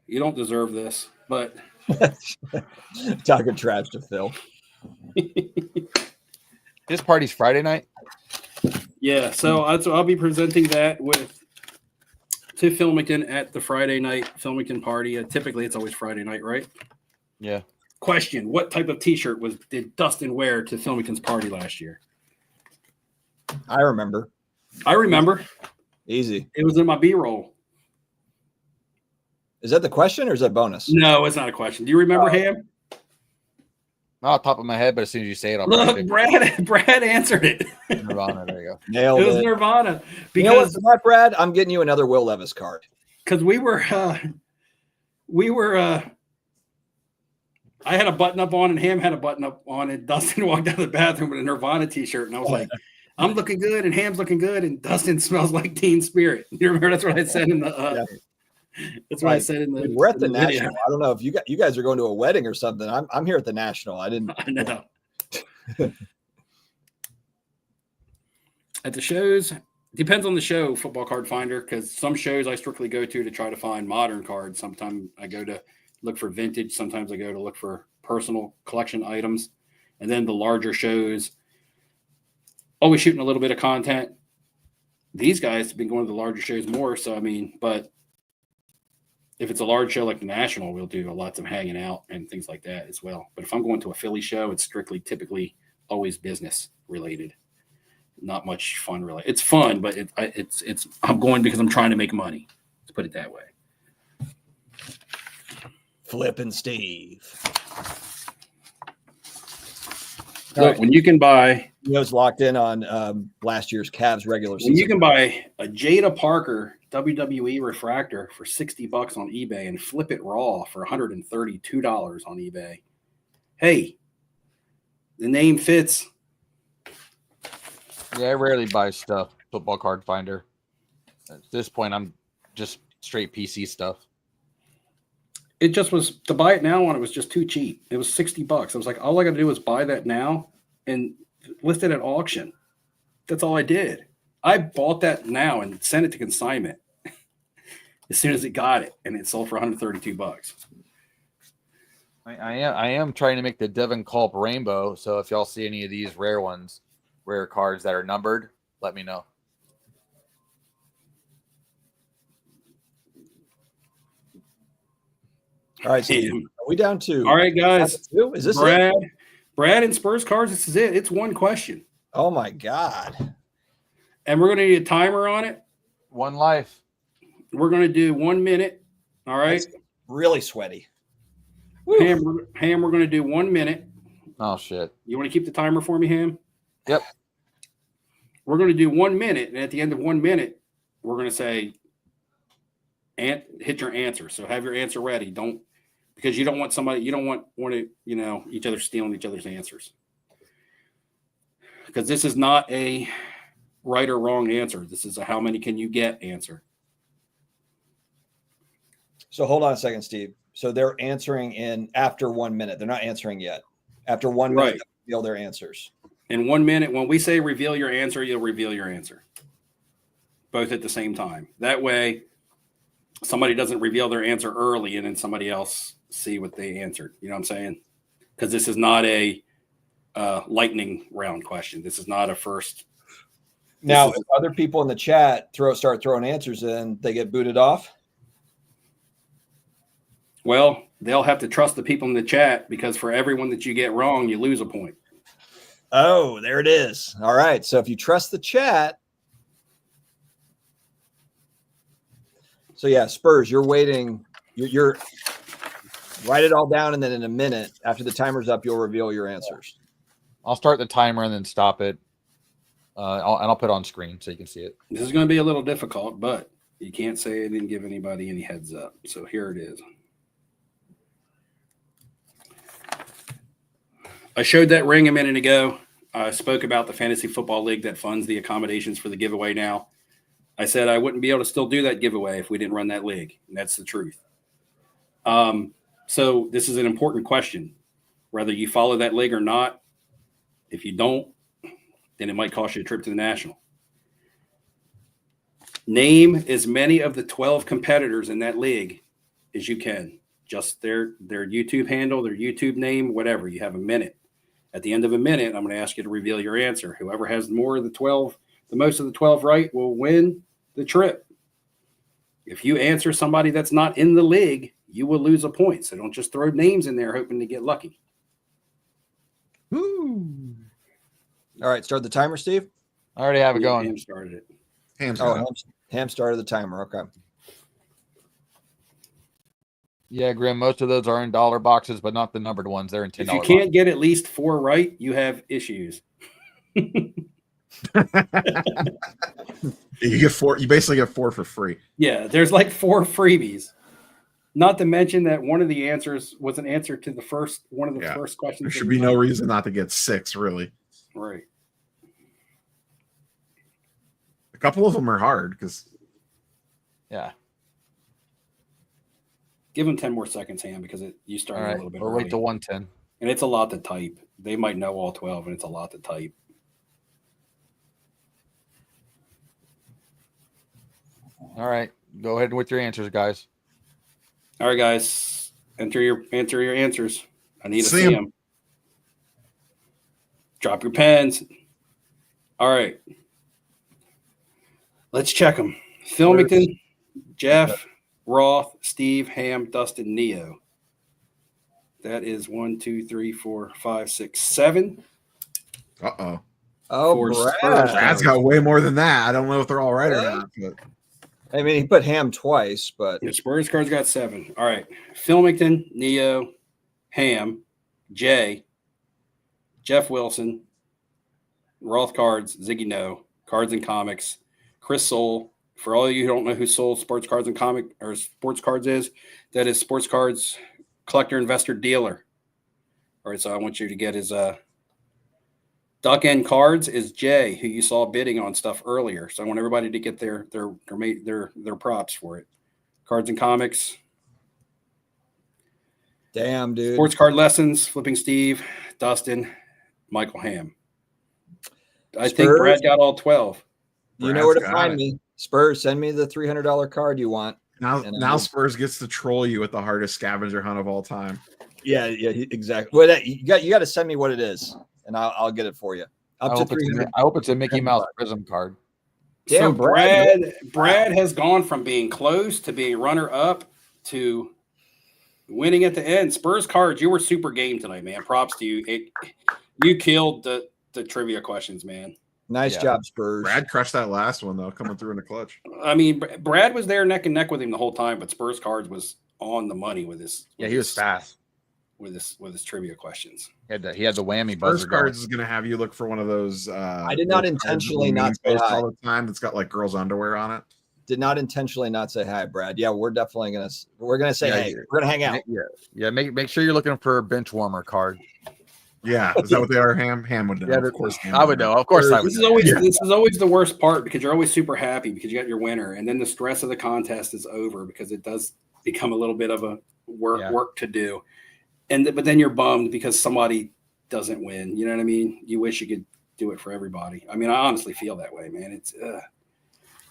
you don't deserve this, but talking trash to Phil. His party's Friday night. Yeah, so I'll be presenting that to Phil McKenna at the Friday night Phil McKenna party. Typically, it's always Friday night, right? Yeah. Question: what type of T-shirt did Dustin wear to Phil McKenna's party last year? I remember. Easy. It was in my B-roll. Is that the question or is that bonus? No, it's not a question. Do you remember Ham? Not off the top of my head, but as soon as you say it, I'll look. Brad answered it. Nirvana. There you go. Nailed it. It was Nirvana. Because you know what's not, Brad? I'm getting you another Will Levis card. Because we were. I had a button up on, and Ham had a button up on, and Dustin walked out of the bathroom with a Nirvana T-shirt, and I was like, "I'm looking good, and Ham's looking good, and Dustin smells like Teen Spirit." You remember that's what I said in the. That's what I said in the. We're at the National. Video. I don't know if you guys are going to a wedding or something. I'm here at the National. I know. At the shows, depends on the show. Football Card Finder, because some shows I strictly go to try to find modern cards. Sometimes I go to look for vintage. Sometimes I go to look for personal collection items, and then the larger shows. Always shooting a little bit of content. These guys have been going to the larger shows more. So but. If it's a large show like the National, we'll do lots of hanging out and things like that as well. But if I'm going to a Philly show, it's typically always business related, not much fun related. It's fun, but it's I'm going because I'm trying to make money. Let's put it that way. Flippin' Steve. Look, when you can buy, he was locked in on last year's Cavs regular season. When you can buy a Jada Parker WWE refractor for $60 on eBay and flip it raw for $132 on eBay. Hey, the name fits. Yeah, I rarely buy stuff. Football Card Finder. At this point, I'm just straight PC stuff. It just was to buy it now on it was just too cheap. It was $60. I was like, all I got to do is buy that now and list it at auction. That's all I did. I bought that now and sent it to consignment as soon as it got it, and it sold for $132. I am trying to make the Devin Culp rainbow. So if y'all see any of these rare cards that are numbered, let me know. All right, so are we down to? All right, guys. Is this Brad? Brad and Spurs cards, this is it. It's one question. Oh my God. And we're going to need a timer on it. One life. We're going to do 1 minute. All right. That's really sweaty. Ham, we're going to do 1 minute. Oh, shit. You want to keep the timer for me, Ham? Yep. We're going to do 1 minute. And at the end of 1 minute, we're going to say, hit your answer. So have your answer ready. Because you don't want each other stealing each other's answers. Because this is not a right or wrong answer. This is a how many can you get answer. So hold on a second, Steve. So they're answering in after 1 minute. They're not answering yet. After 1 minute, Right. they reveal their answers. In 1 minute, when we say reveal your answer, you'll reveal your answer. Both at the same time. That way, somebody doesn't reveal their answer early and then somebody else see what they answered. You know what I'm saying? Because this is not a lightning round question. This is not a first. Now, if other people in the chat start throwing answers in, they get booted off. Well, they'll have to trust the people in the chat because for everyone that you get wrong, you lose a point. Oh, there it is. All right. So if you trust the chat. So yeah, Spurs, you're waiting. You're write it all down, and then in a minute, after the timer's up, you'll reveal your answers. I'll start the timer and then stop it. I'll put it on screen so you can see it. This is going to be a little difficult, but you can't say I didn't give anybody any heads up. So here it is. I showed that ring a minute ago. I spoke about the fantasy football league that funds the accommodations for the giveaway now. I said I wouldn't be able to still do that giveaway if we didn't run that league. And that's the truth. So this is an important question, whether you follow that league or not. If you don't, then it might cost you a trip to the National. Name as many of the 12 competitors in that league as you can. Just their YouTube handle, their YouTube name, whatever. You have a minute. At the end of a minute, I'm going to ask you to reveal your answer. Whoever has more of the 12, the most of the 12 right, will win the trip. If you answer somebody that's not in the league, you will lose a point. So don't just throw names in there hoping to get lucky. Ooh. All right, start the timer, Steve. I already have it going. Ham started it. Ham started the timer. Okay. Yeah, Grim, most of those are in dollar boxes, but not the numbered ones. They're in $10 If you can't get at least 4 right, you have issues. You get 4. You basically get 4 for free. Yeah, there's like 4 freebies. Not to mention that one of the answers was an answer to the first first questions. There should be no reason not to get 6, really. Right. A couple of them are hard because. Yeah. Give them 10 more seconds, Ham, because you started a little bit We'll early. wait to 110. And it's a lot to type. They might know all 12, and it's a lot to type. All right. Go ahead with your answers, guys. All right, guys. Enter your answers. I need to See see 'em. them. Drop your pens. All right. Let's check them. Filmington, Jeff, Roth, Steve, Ham, Dustin, Neo. That is 1, 2, 3, 4, 5, 6, 7. Uh-oh. Oh, For Brad. Spurs. Brad's got way more than that. I don't know if they're all right or not. But I mean, he put Ham twice, but The Spurs cards got 7. All right. Filmington, Neo, Ham, Jay, Jeff Wilson, Roth Cards, Ziggy No, Cards and Comics, Chris Soul. For all of you who don't know who Soul Sports Cards and Sports Cards is, that is Sports Cards Collector, Investor, Dealer. All right, so I want you to get his Duck End Cards is Jay, who you saw bidding on stuff earlier. So I want everybody to get their props for it. Cards and Comics, damn, dude. Sports Card Lessons, Flipping Steve, Dustin, Michael Ham. I think Spurs? Brad got all 12. You know where to Brad's got find it. me. Spurs, send me the $300 card you want. now Spurs gets to troll you with the hardest scavenger hunt of all time. Yeah, exactly. Well, you got to send me what it is, and I'll get it for you. I Up to hope, 300. I hope it's a Mickey Mouse Prism card. Damn, So Brad has gone from being close to being runner up to winning at the end. Spurs cards, you were super game tonight, man. Props to you. You killed the trivia questions, man. Nice job, Spurs. Brad crushed that last one though, coming through in the clutch. I mean, Brad was there neck and neck with him the whole time, but Spurs cards was on the money with his. He was fast with his trivia questions. He had the whammy buzzer. Spurs cards is gonna have you look for one of those. I did not intentionally not say hi all the time. That's got like girls' underwear on it. Did not intentionally not say hi, Brad. Yeah, we're definitely gonna say hey. We're gonna hang out. Yeah. Make sure you're looking for a bench warmer card. Yeah, is that what they are? Ham would know. Yeah, of course. I would know. Of course, I would. This is always the worst part because you're always super happy because you got your winner, and then the stress of the contest is over because it does become a little bit of a work to do, but then you're bummed because somebody doesn't win. You know what I mean? You wish you could do it for everybody. I mean, I honestly feel that way, man.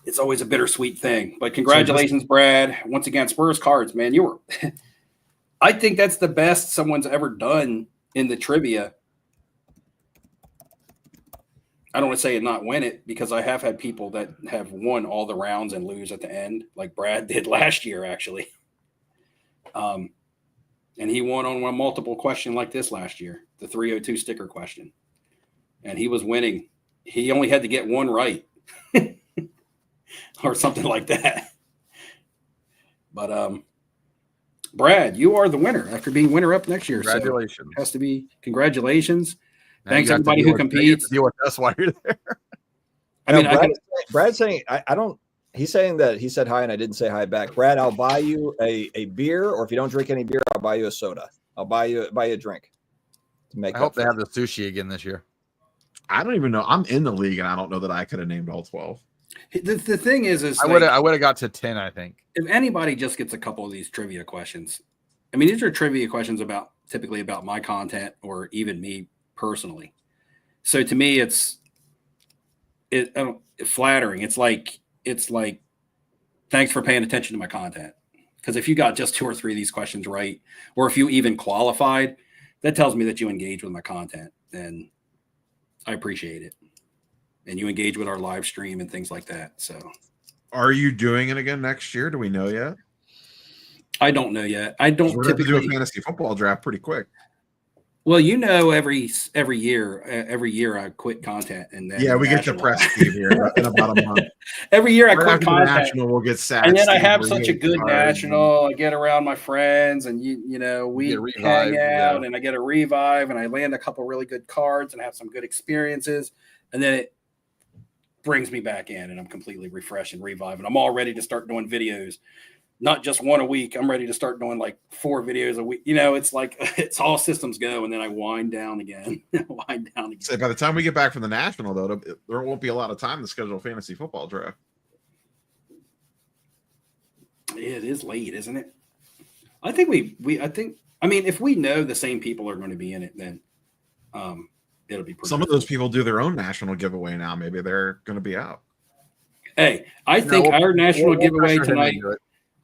It's always a bittersweet thing. But congratulations, Brad. Once again, Spurs cards, man. You were. I think that's the best someone's ever done in the trivia. I don't want to say it not win it because I have had people that have won all the rounds and lose at the end, like Brad did last year, actually. And he won on one multiple question like this last year, the 302 sticker question. And he was winning. He only had to get one right or something like that. But Brad, you are the winner after being winner up next year. Congratulations. So it has to be congratulations. Now thanks everybody who competes. Deal with us while you're there. I mean, Brad's saying I don't. He's saying that he said hi and I didn't say hi back. Brad, I'll buy you a beer, or if you don't drink any beer, I'll buy you a soda. I'll buy you a drink. To make. I hope they have the sushi again this year. I don't even know. I'm in the league and I don't know that I could have named all 12. The thing is I would have got to 10. I think if anybody just gets a couple of these trivia questions, I mean, these are trivia questions typically about my content or even me personally. So to me, it's flattering. It's like thanks for paying attention to my content. Because if you got just 2 or 3 of these questions right, or if you even qualified, that tells me that you engage with my content, and I appreciate it. And you engage with our live stream and things like that. So, are you doing it again next year? Do we know yet? I don't know yet. I don't typically do a fantasy football draft pretty quick. Well, every year I quit content, and then we get depressed here in about a month. Every year I quit content. National, we'll get sad, and then I have such a good national. I get around my friends, and we hang out, and I get a revive, and I land a couple really good cards, and have some good experiences, and then it brings me back in, and I'm completely refreshed and revived, and I'm all ready to start doing videos. Not just one a week. I'm ready to start doing like 4 videos a week. It's like it's all systems go, and then I wind down again. So by the time we get back from the national, though, there won't be a lot of time to schedule a fantasy football draft. It is late, isn't it? I think I mean, if we know the same people are going to be in it, then it'll be pretty Some of those people do their own national giveaway now. Maybe they're going to be out. Hey, I think our national giveaway tonight.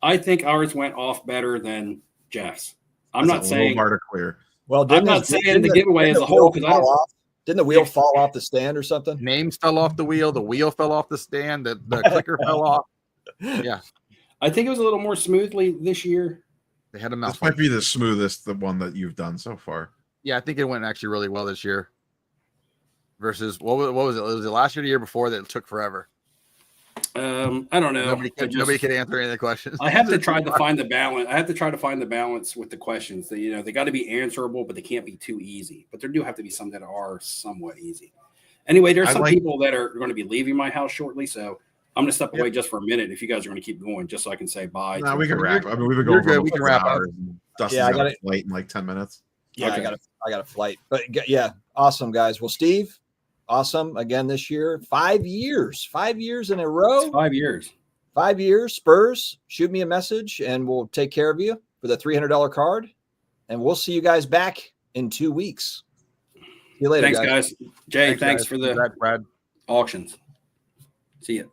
I think ours went off better than Jeff's. I'm not saying bar to clear. Well, I'm not saying the giveaway as a whole because didn't the wheel fall off the stand or something? Names fell off the wheel fell off the stand, the clicker fell off. Yeah, I think it was a little more smoothly this year. They had a mouth. This might be the smoothest, the one that you've done so far. Yeah, I think it went actually really well this year. Versus what was it? Was it last year or the year before that it took forever? I don't know. Nobody could answer any of the questions. I have to try to find the balance. I have to try to find the balance with the questions. That they got to be answerable, but they can't be too easy. But there do have to be some that are somewhat easy. Anyway, there's some people that are going to be leaving my house shortly, so I'm going to step away just for a minute. If you guys are going to keep going, just so I can say bye. No, we can wrap. I mean, we've been going for we can wrap up. Dustin's got a flight in like 10 minutes. Yeah, okay. I got a flight. But yeah, awesome guys. Well, Steve. Awesome. Again this year. 5 years. 5 years in a row. It's 5 years. 5 years. Spurs, shoot me a message and we'll take care of you for the $300 card. And we'll see you guys back in 2 weeks. See you later, Thanks, guys. Jay, thanks for the Brad. auctions. See you.